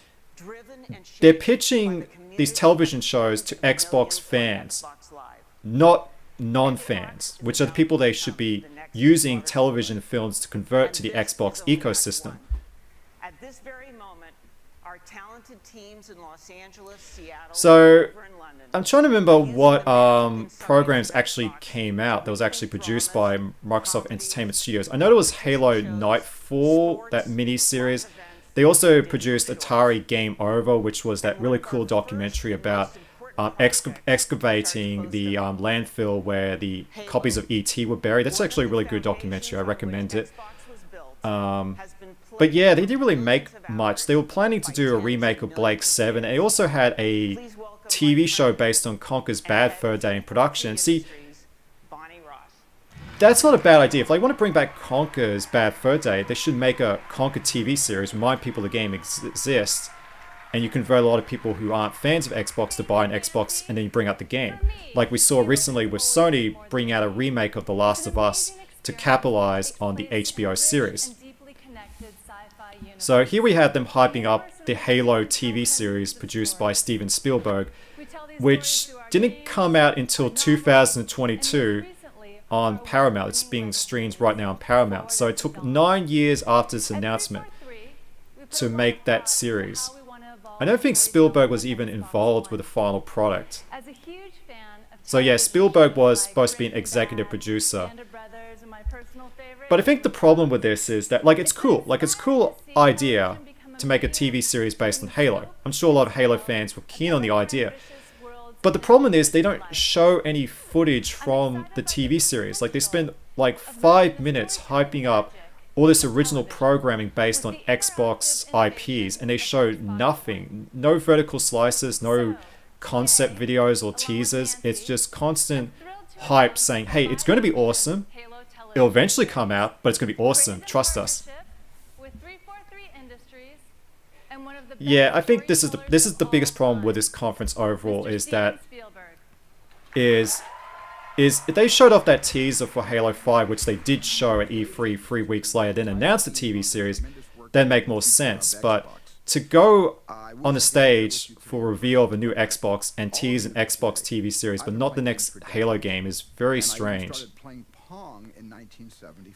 they're pitching these television shows to Xbox fans, not non-fans, which are the people they should be using television films to convert to the Xbox ecosystem. At this very moment, our talented teams in Los Angeles, Seattle, so I'm trying to remember what programs actually came out that was actually produced by Microsoft Entertainment Studios. I know there was Halo Nightfall, that mini-series. They also produced Atari Game Over, which was that really cool documentary about excavating the landfill where the copies of E.T. were buried. That's actually a really good documentary. I recommend it. But yeah, they didn't really make much. They were planning to do a remake of Blake 7. They also had a TV show based on Conker's Bad Fur Day in production. See, that's not a bad idea. If they want to bring back Conker's Bad Fur Day, they should make a Conker TV series, remind people the game exists, and you convert a lot of people who aren't fans of Xbox to buy an Xbox, and then you bring out the game. Like we saw recently with Sony bringing out a remake of The Last of Us to capitalize on the HBO series. So here we have them hyping up the Halo TV series produced by Steven Spielberg, which didn't come out until 2022 on Paramount. It's being streamed right now on Paramount. So it took 9 years after this announcement to make that series. I don't think Spielberg was even involved with the final product. So yeah, Spielberg was supposed to be an executive producer. But I think the problem with this is that, like, it's cool. Like, it's a cool idea to make a TV series based on Halo. I'm sure a lot of Halo fans were keen on the idea. But the problem is they don't show any footage from the TV series. Like, they spend like 5 minutes hyping up all this original programming based on Xbox IPs, and they show nothing. No vertical slices, no concept videos or teasers. It's just constant hype saying, hey, it's going to be awesome. It'll eventually come out, but it's going to be awesome. Trust us. Yeah, I think this is the biggest problem with this conference overall, is that is they showed off that teaser for Halo 5, which they did show at E3 3 weeks later, then announced the TV series, then make more sense. But to go on the stage for a reveal of a new Xbox and tease an Xbox TV series, but not the next Halo game, is very strange.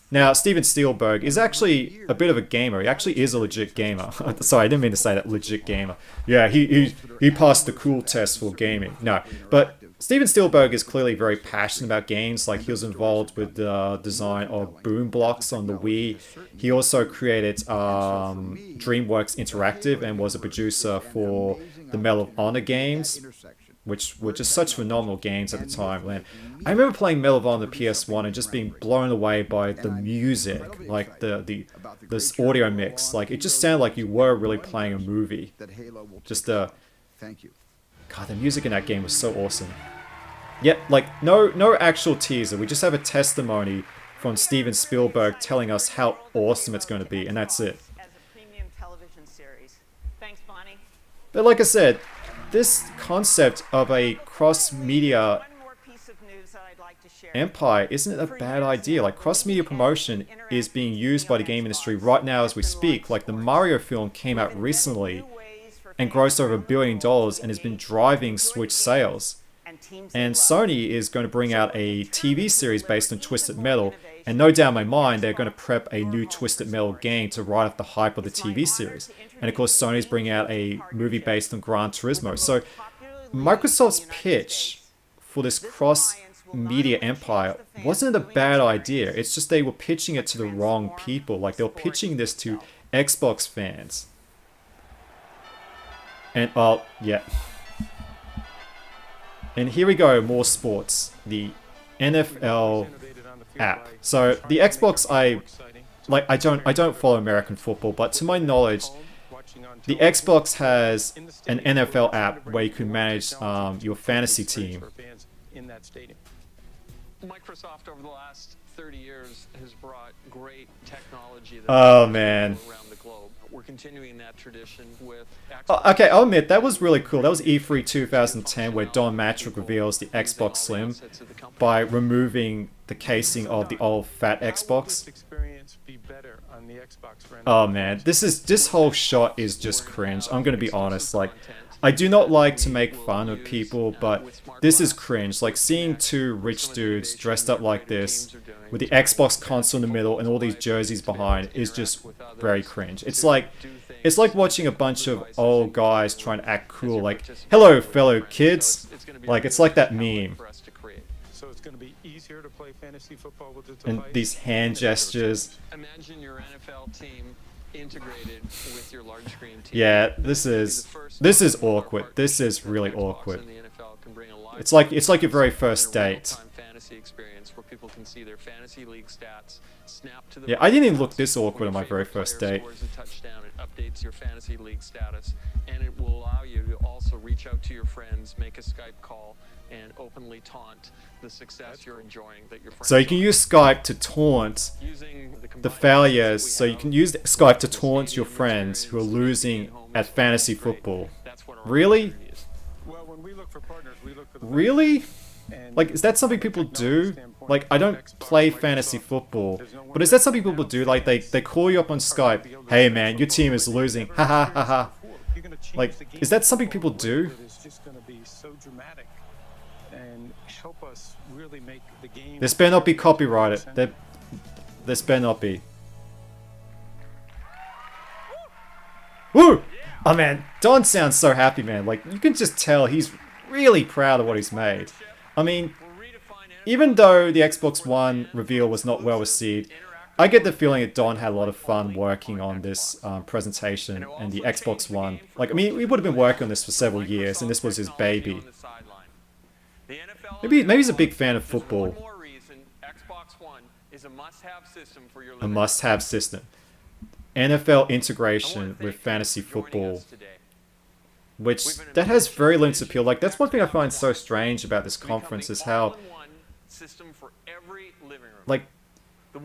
Now, Steven Spielberg is actually a bit of a gamer. He actually is a legit gamer. Sorry, I didn't mean to say that, legit gamer. Yeah, he passed the cool test for gaming. No, but Steven Spielberg is clearly very passionate about games. Like, he was involved with the design of Boom Blocks on the Wii. He also created DreamWorks Interactive and was a producer for the Medal of Honor games, which were just such phenomenal games at the time. Man, I remember playing Medal of Honor on the PS1 and just being blown away by the music, like this audio mix. Like, it just sounded like you were really playing a movie. Just God, the music in that game was so awesome. Yet, like, no actual teaser. We just have a testimony from Steven Spielberg telling us how awesome it's going to be, and that's it. But like I said, this concept of a cross-media empire isn't a bad idea. Like, cross-media promotion is being used by the game industry right now as we speak. Like, the Mario film came out recently and grossed over $1 billion and has been driving Switch sales. And Sony is going to bring out a TV series based on Twisted Metal, and no doubt in my mind they're going to prep a new Twisted Metal game to ride off the hype of the TV series. And of course Sony's bringing out a movie based on Gran Turismo. So Microsoft's pitch for this cross-media empire wasn't a bad idea. It's just they were pitching it to the wrong people. Like, they were pitching this to Xbox fans. And, yeah. And here we go, more sports. The NFL app. So the Xbox, I don't follow American football, but to my knowledge, the Xbox has an NFL app where you can manage your fantasy team. Microsoft over the last 30 years has brought great technology around the globe. We're continuing that tradition with... Okay, I'll admit, that was really cool. That was E3 2010, where Don Matrick reveals the Xbox Slim by removing the casing of the old fat Xbox. Oh man, this whole shot is just cringe. I'm gonna be honest. Like, I do not like to make fun of people, but this is cringe. Like, seeing two rich dudes dressed up like this with the Xbox console in the middle and all these jerseys behind is just very cringe. It's like watching a bunch of old guys trying to act cool. Like, hello fellow kids. Like, it's like that meme. And these hand gestures. Imagine your NFL team integrated with your large screen TV. Yeah, this is awkward. This is really awkward. In the NFL It's like your very first date. Fantasy experience where people can see their fantasy league stats snap to the Yeah, I didn't even look this awkward on my very first date. scores a touchdown. It updates your fantasy league status, and it will allow you to also reach out to your friends, make a Skype call, and openly taunt the success you're enjoying that your friends. So you can use Skype to taunt the failures. So you can use Skype to taunt your friends who are losing at fantasy football. Really? Well, when we look for partners, we look for the Really? Like, is that something people do? Like, I don't play fantasy football, but is that something people do? Like, they call you up on Skype, hey man, your team is losing, haha, haha. Like, is that something people do? It's just going to be so dramatic and help us really make the game. This better not be copyrighted. This better not be. Woo! Oh man, Don sounds so happy, man. Like, you can just tell he's really proud of what he's made. I mean, even though the Xbox One reveal was not well received, I get the feeling that Don had a lot of fun working on this presentation and the Xbox One. Like, I mean, we would have been working on this for several years, and this was his baby. Maybe he's a big fan of football. A must-have system. NFL integration with fantasy football. Which, that has very limited appeal. Like, that's one thing I find so strange about this conference is how, like,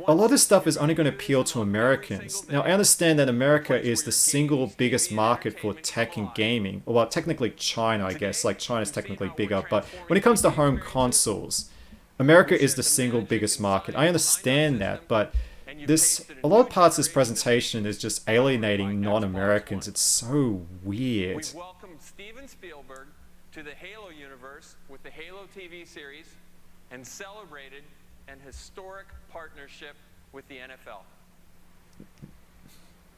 a lot of this stuff is only going to appeal to Americans. Now, I understand that America is the single biggest market for tech and gaming. Well, technically China, I guess. Like, China's technically bigger. But when it comes to home consoles, America is the single biggest market. I understand that, but a lot of parts of this presentation is just alienating non-Americans. It's so weird. We welcome Steven Spielberg to the Halo universe with the Halo TV series and celebrated an historic partnership with the NFL.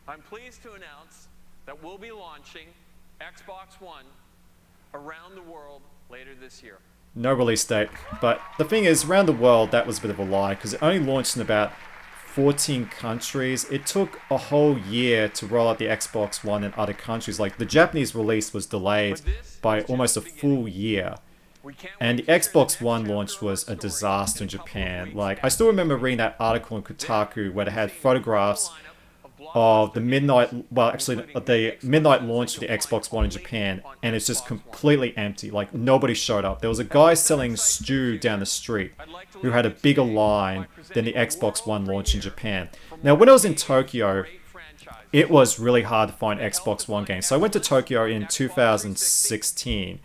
I'm pleased to announce that we'll be launching Xbox One around the world later this year. No release date. But the thing is, around the world, that was a bit of a lie, because it only launched in about 14 countries. It took a whole year to roll out the Xbox One in other countries. Like, the Japanese release was delayed by almost a full year. And the Xbox One launch was a disaster in Japan. Like, I still remember reading that article in Kotaku where they had photographs of the midnight launch of the Xbox One in Japan, and it's just completely empty. Like, nobody showed up. There was a guy selling stew down the street who had a bigger line than the Xbox One launch in Japan. Now, when I was in Tokyo, it was really hard to find Xbox One games. So I went to Tokyo in 2016,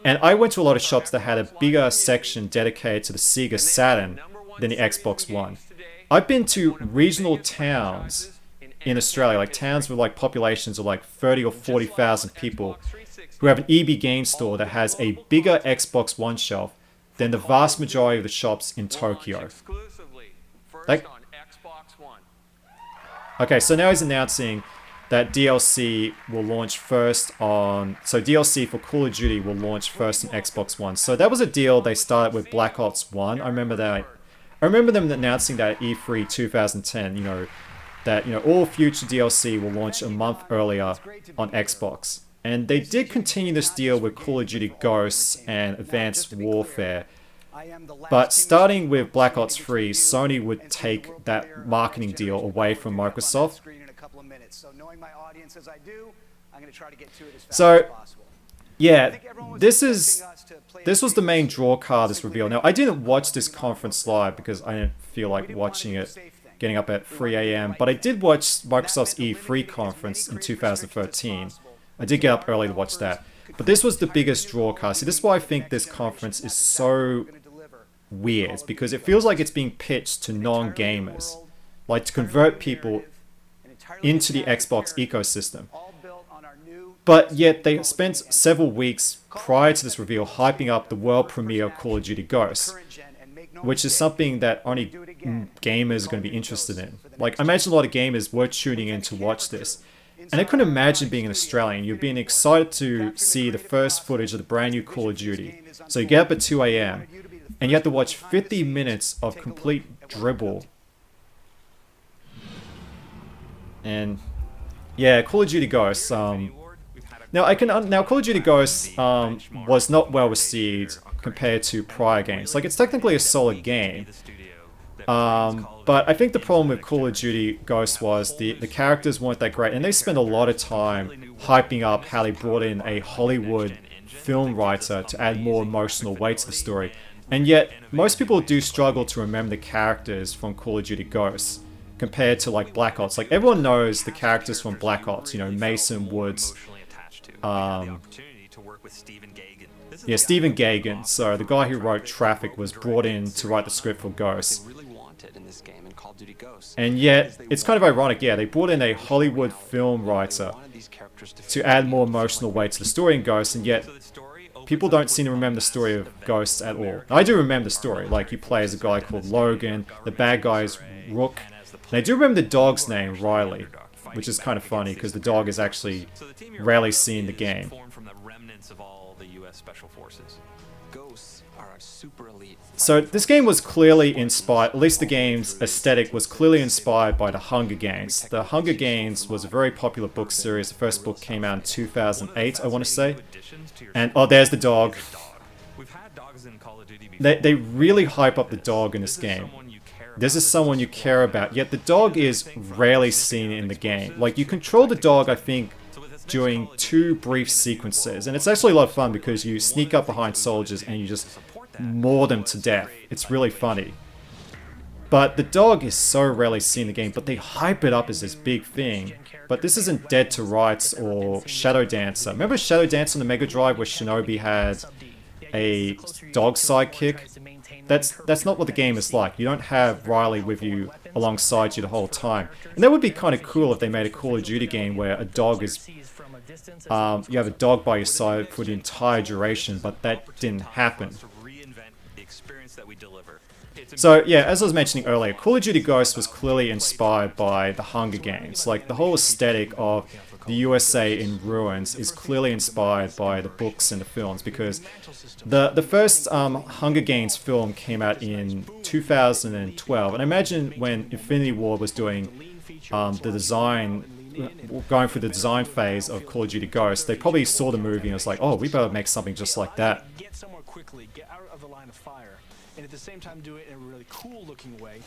and I went to a lot of shops that had a bigger section dedicated to the Sega Saturn than the Xbox One. I've been to regional towns in Australia, like towns with like populations of like 30 or 40,000 people, who have an EB Games store that has a bigger Xbox One shelf than the vast majority of the shops in Tokyo. Like, okay, so now he's announcing that DLC will launch first on... So DLC for Call of Duty will launch first on Xbox One. So that was a deal they started with Black Ops 1. I remember that. I remember them announcing that at E3 2010, that all future DLC will launch a month earlier on Xbox. And they did continue this deal with Call of Duty Ghosts and Advanced Warfare. But starting with Black Ops 3, Sony would take that marketing deal away from Microsoft. So, yeah, this was the main draw card, this reveal. Now, I didn't watch this conference live because I didn't feel like watching it, getting up at 3 a.m. But I did watch Microsoft's E3 conference in 2013. I did get up early to watch that. But this was the biggest draw card. See, this is why I think this conference is so weird, because it feels like it's being pitched to non-gamers, like to convert people into the Xbox ecosystem. But yet they spent several weeks prior to this reveal hyping up the world premiere of Call of Duty Ghosts, which is something that only gamers are going to be interested in. Like, I imagine a lot of gamers were tuning in to watch this. And I couldn't imagine being an Australian. You're being excited to see the first footage of the brand new Call of Duty. So you get up at 2 a.m. and you have to watch 50 minutes of complete dribble. And yeah, Call of Duty Ghosts. Now now Call of Duty Ghosts was not well received compared to prior games. Like, it's technically a solid game. But I think the problem with Call of Duty Ghosts was the characters weren't that great, and they spent a lot of time hyping up how they brought in a Hollywood film writer to add more emotional weight to the story. And yet, most people do struggle to remember the characters from Call of Duty Ghosts compared to like Black Ops. Like, everyone knows the characters from Black Ops, you know, Mason, Woods, yeah, Stephen Gaghan. So the guy who wrote Traffic was brought in to write the script for Ghosts. And yet, it's kind of ironic, yeah, they brought in a Hollywood film writer to add more emotional weight to the story in Ghosts, and yet people don't seem to remember the story of Ghosts at all. I do remember the story, like you play as a guy called Logan, the bad guy's Rook, and I do remember the dog's name, Riley, which is kind of funny because the dog is actually rarely seen in the game. So this game was clearly inspired, at least the game's aesthetic was clearly inspired by the Hunger Games. The Hunger Games was a very popular book series. The first book came out in 2008, I want to say. And, oh, there's the dog. They really hype up the dog in this game. This is someone you care about, yet the dog is rarely seen in the game. Like, you control the dog, I think, during 2 brief sequences. And it's actually a lot of fun because you sneak up behind soldiers and you just maul them to death. It's really funny. But the dog is so rarely seen in the game, but they hype it up as this big thing. But this isn't Dead to Rights or Shadow Dancer. Remember Shadow Dancer on the Mega Drive where Shinobi had a dog sidekick? That's not what the game is like. You don't have Riley with you alongside you the whole time. And that would be kind of cool if they made a Call of Duty game where a dog is... you have a dog by your side for the entire duration, but that didn't happen. So yeah, as I was mentioning earlier, Call of Duty Ghosts was clearly inspired by the Hunger Games. Like, the whole aesthetic of the USA in ruins is clearly inspired by the books and the films, because the first Hunger Games film came out in 2012, and I imagine when Infinity Ward was doing the design, going through the design phase of Call of Duty Ghosts, they probably saw the movie and was like, oh, we better make something just like that. Get somewhere quickly, get out of the line of fire, and at the same time do it in a really cool looking way.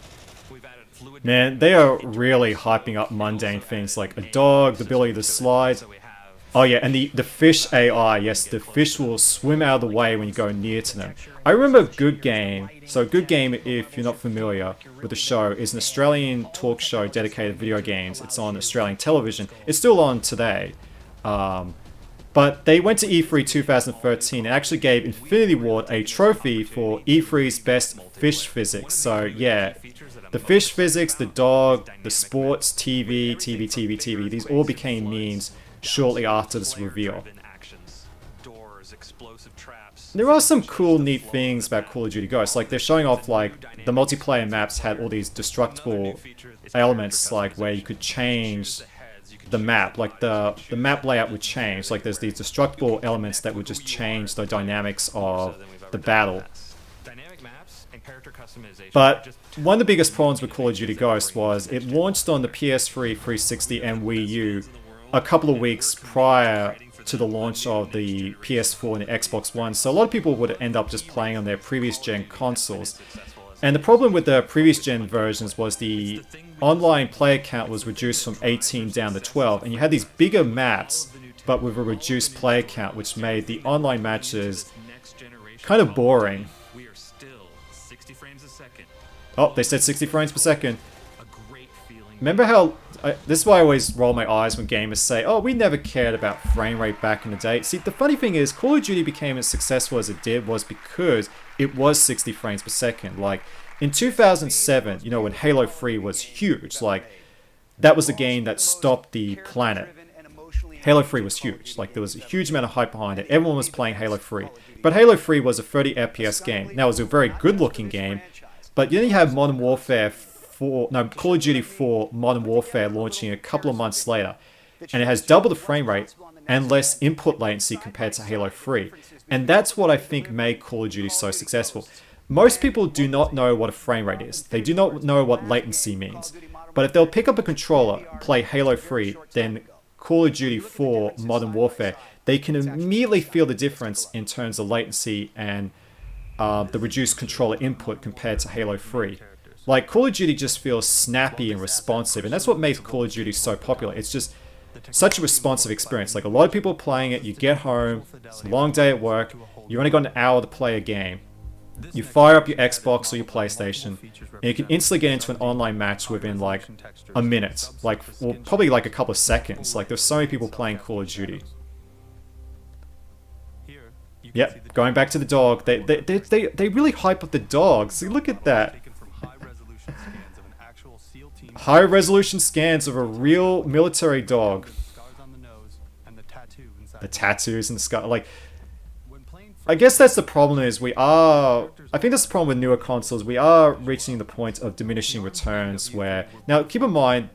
Man, they are really hyping up mundane things like a dog, the ability to slide. Oh yeah, and the fish AI, yes, the fish will swim out of the way when you go near to them. I remember Good Game. So Good Game, if you're not familiar with the show, is an Australian talk show dedicated to video games. It's on Australian television. It's still on today. But they went to E3 2013 and actually gave Infinity Ward a trophy for E3's best fish physics. So yeah, the fish physics, the dog, the sports, TV, these all became memes shortly after this reveal. There are some cool, neat things about Call of Duty Ghosts. Like, they're showing off, like, the multiplayer maps had all these destructible elements, like, where you could change the map. Like, the map layout would change. Like, there's these destructible elements that would just change the dynamics of the battle. But one of the biggest problems with Call of Duty Ghosts was it launched on the PS3, 360, and Wii U a couple of weeks prior to the launch of the PS4 and the Xbox One, so a lot of people would end up just playing on their previous gen consoles. And the problem with the previous gen versions was the online player count was reduced from 18 down to 12, and you had these bigger maps but with a reduced player count, which made the online matches kind of boring. Oh, they said 60 frames per second. Remember how... this is why I always roll my eyes when gamers say, oh, we never cared about frame rate back in the day. See, the funny thing is, Call of Duty became as successful as it did was because it was 60 frames per second. Like, in 2007, you know, when Halo 3 was huge, like, that was the game that stopped the planet. Halo 3 was huge. Like, there was a huge amount of hype behind it. Everyone was playing Halo 3. But Halo 3 was a 30 FPS game. Now, it was a very good-looking game, but then you have Modern Warfare 4, no, Call of Duty 4 Modern Warfare launching a couple of months later, and it has double the frame rate and less input latency compared to Halo 3. And that's what I think made Call of Duty so successful. Most people do not know what a frame rate is. They do not know what latency means. But if they'll pick up a controller and play Halo 3, then Call of Duty 4 Modern Warfare, they can immediately feel the difference in terms of latency and the reduced controller input compared to Halo 3. Like, Call of Duty just feels snappy and responsive, and that's what makes Call of Duty so popular. It's just such a responsive experience. Like, a lot of people are playing it, you get home, it's a long day at work, you only got an hour to play a game. You fire up your Xbox or your PlayStation, and you can instantly get into an online match within like a minute. Like, well, probably like a couple of seconds. Like, there's so many people playing Call of Duty. Yep, going back to the dog. They really hype up the dog. See, look at that. High resolution scans of a real military dog. The tattoos and the scar. Like, I guess that's the problem is I think that's the problem with newer consoles. We are reaching the point of diminishing returns where, now keep in mind,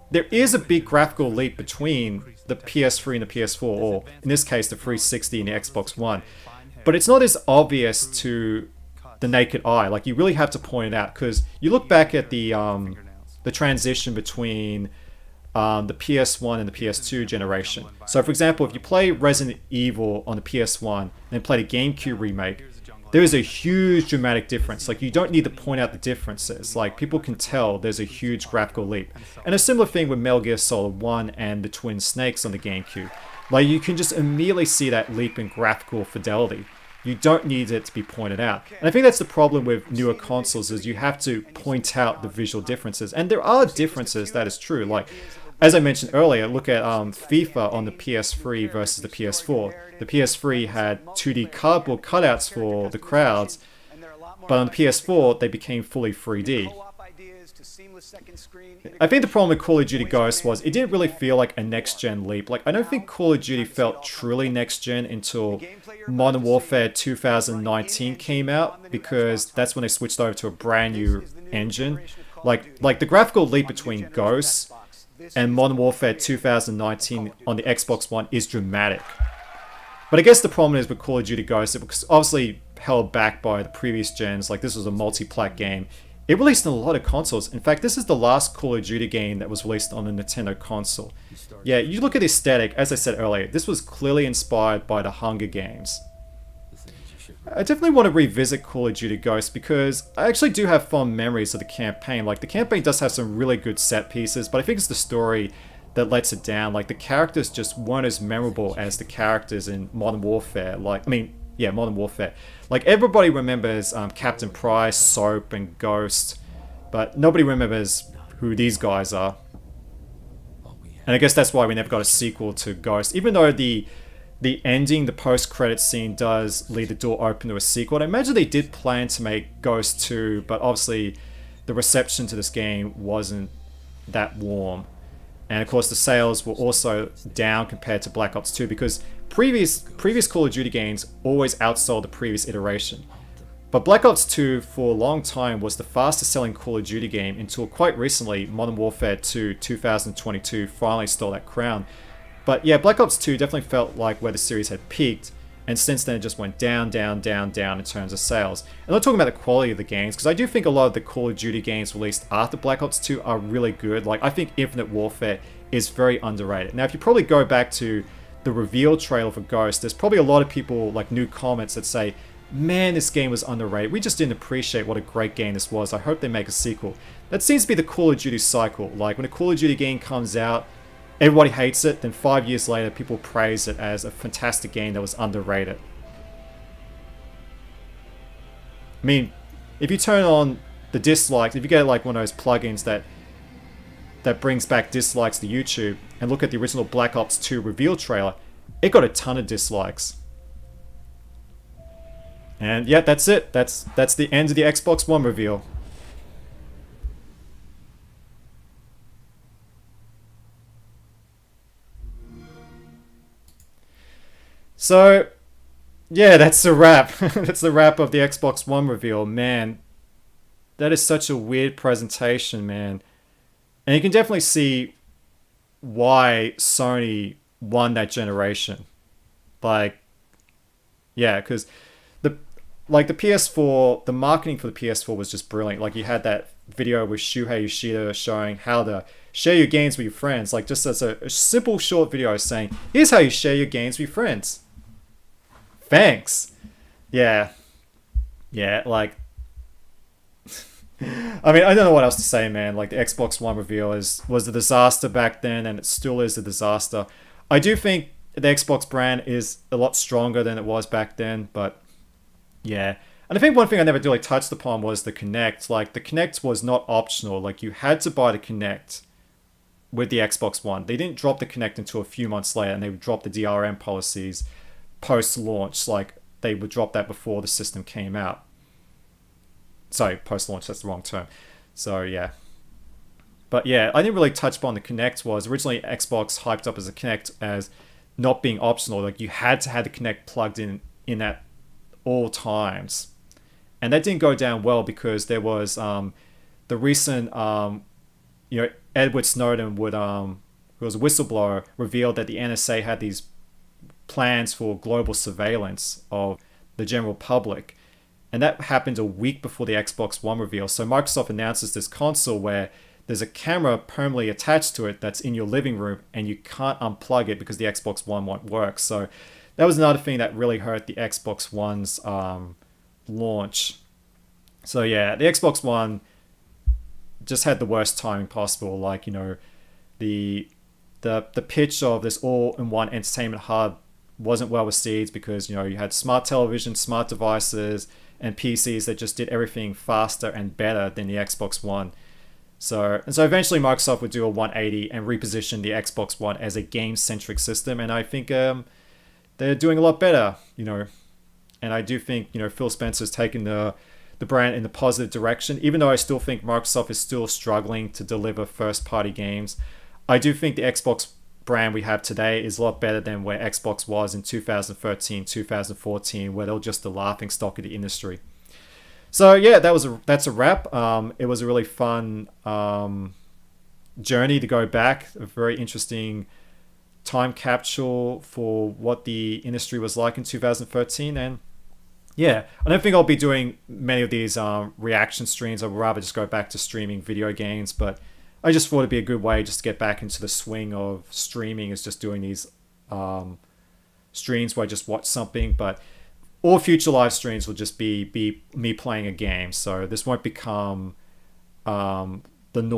there is a big graphical leap between the PS3 and the PS4, or in this case the 360 and the Xbox One. But it's not as obvious to the naked eye. Like, you really have to point it out, because you look back at the transition between the PS1 and the PS2 generation. So for example, if you play Resident Evil on the PS1 and then play the GameCube remake, there is a huge dramatic difference. Like, you don't need to point out the differences. Like, people can tell there's a huge graphical leap. And a similar thing with Metal Gear Solid 1 and the Twin Snakes on the GameCube. Like, you can just immediately see that leap in graphical fidelity. You don't need it to be pointed out. And I think that's the problem with newer consoles, is you have to point out the visual differences. And there are differences, that is true. Like, as I mentioned earlier, look at FIFA on the PS3 versus the PS4. The PS3 had 2D cardboard cutouts for the crowds, but on the PS4, they became fully 3D. I think the problem with Call of Duty Ghosts was it didn't really feel like a next-gen leap. Like, I don't think Call of Duty felt truly next-gen until Modern Warfare 2019 came out, because that's when they switched over to a brand new engine. Like the graphical leap between Ghosts and Modern Warfare 2019 on the Xbox One is dramatic. But I guess the problem is with Call of Duty Ghosts, it was obviously held back by the previous gens. Like, this was a multi-plat game. It released on a lot of consoles. In fact, this is the last Call of Duty game that was released on a Nintendo console. Yeah, you look at the aesthetic, as I said earlier, this was clearly inspired by the Hunger Games. I definitely want to revisit Call of Duty Ghosts, because I actually do have fond memories of the campaign. Like, the campaign does have some really good set pieces, but I think it's the story that lets it down. Like, the characters just weren't as memorable as the characters in Modern Warfare. Modern Warfare. Like, everybody remembers Captain Price, Soap, and Ghost, but nobody remembers who these guys are. And I guess that's why we never got a sequel to Ghost, even though the ending, the post-credit scene, does leave the door open to a sequel. I imagine they did plan to make Ghost 2, but obviously the reception to this game wasn't that warm. And of course the sales were also down compared to Black Ops 2, because previous Call of Duty games always outsold the previous iteration. But Black Ops 2 for a long time was the fastest selling Call of Duty game, until quite recently Modern Warfare 2 2022 finally stole that crown. But yeah, Black Ops 2 definitely felt like where the series had peaked, and since then it just went down, down, down, down in terms of sales. And I'm not talking about the quality of the games, because I do think a lot of the Call of Duty games released after Black Ops 2 are really good. Like, I think Infinite Warfare is very underrated. Now, if you probably go back to the reveal trailer for Ghost, there's probably a lot of people, like new comments, that say, man, this game was underrated. We just didn't appreciate what a great game this was. I hope they make a sequel. That seems to be the Call of Duty cycle. Like, when a Call of Duty game comes out, everybody hates it, then 5 years later people praise it as a fantastic game that was underrated. I mean, if you turn on the dislikes, if you get like one of those plugins that brings back dislikes to YouTube, and look at the original Black Ops 2 reveal trailer, it got a ton of dislikes. And yeah, that's it. That's the end of the Xbox One reveal. So, yeah, that's a wrap. That's the wrap of the Xbox One reveal. Man, that is such a weird presentation, man. And you can definitely see why Sony won that generation. Like, yeah, because the PS4, the marketing for the PS4 was just brilliant. Like, you had that video with Shuhei Yoshida showing how to share your games with your friends. Like, just as a simple short video saying, here's how you share your games with your friends. Thanks. Yeah. Yeah, like... I mean, I don't know what else to say, man. Like, the Xbox One reveal was a disaster back then, and it still is a disaster. I do think the Xbox brand is a lot stronger than it was back then, but yeah. And I think one thing I never really touched upon was the Kinect. Like, the Kinect was not optional. Like, you had to buy the Kinect with the Xbox One. They didn't drop the Kinect until a few months later, and they would drop the DRM policies post-launch. Like, they would drop that before the system came out. Sorry, post-launch, that's the wrong term. So, yeah. But yeah, I didn't really touch upon the Kinect. Was originally Xbox hyped up as a Kinect as not being optional. Like, you had to have the Kinect plugged in at all times. And that didn't go down well because there was the recent, Edward Snowden would, who was a whistleblower, revealed that the NSA had these plans for global surveillance of the general public. And that happened a week before the Xbox One reveal. So Microsoft announces this console where there's a camera permanently attached to it that's in your living room, and you can't unplug it because the Xbox One won't work. So that was another thing that really hurt the Xbox One's launch. So yeah, the Xbox One just had the worst timing possible. Like, the pitch of this all-in-one entertainment hub wasn't well received because, you had smart television, smart devices, and PCs that just did everything faster and better than the Xbox One. So eventually Microsoft would do a 180 and reposition the Xbox One as a game-centric system, and I think they're doing a lot better, And I do think, Phil Spencer's taken the brand in the positive direction, even though I still think Microsoft is still struggling to deliver first-party games. I do think the Xbox brand we have today is a lot better than where Xbox was in 2013, 2014, where they were just the laughing stock of the industry. So yeah, that's a wrap. It was a really fun journey to go back, a very interesting time capsule for what the industry was like in 2013. And yeah, I don't think I'll be doing many of these reaction streams. I would rather just go back to streaming video games, but I just thought it'd be a good way just to get back into the swing of streaming, is just doing these streams where I just watch something. But all future live streams will just be me playing a game. So this won't become the norm.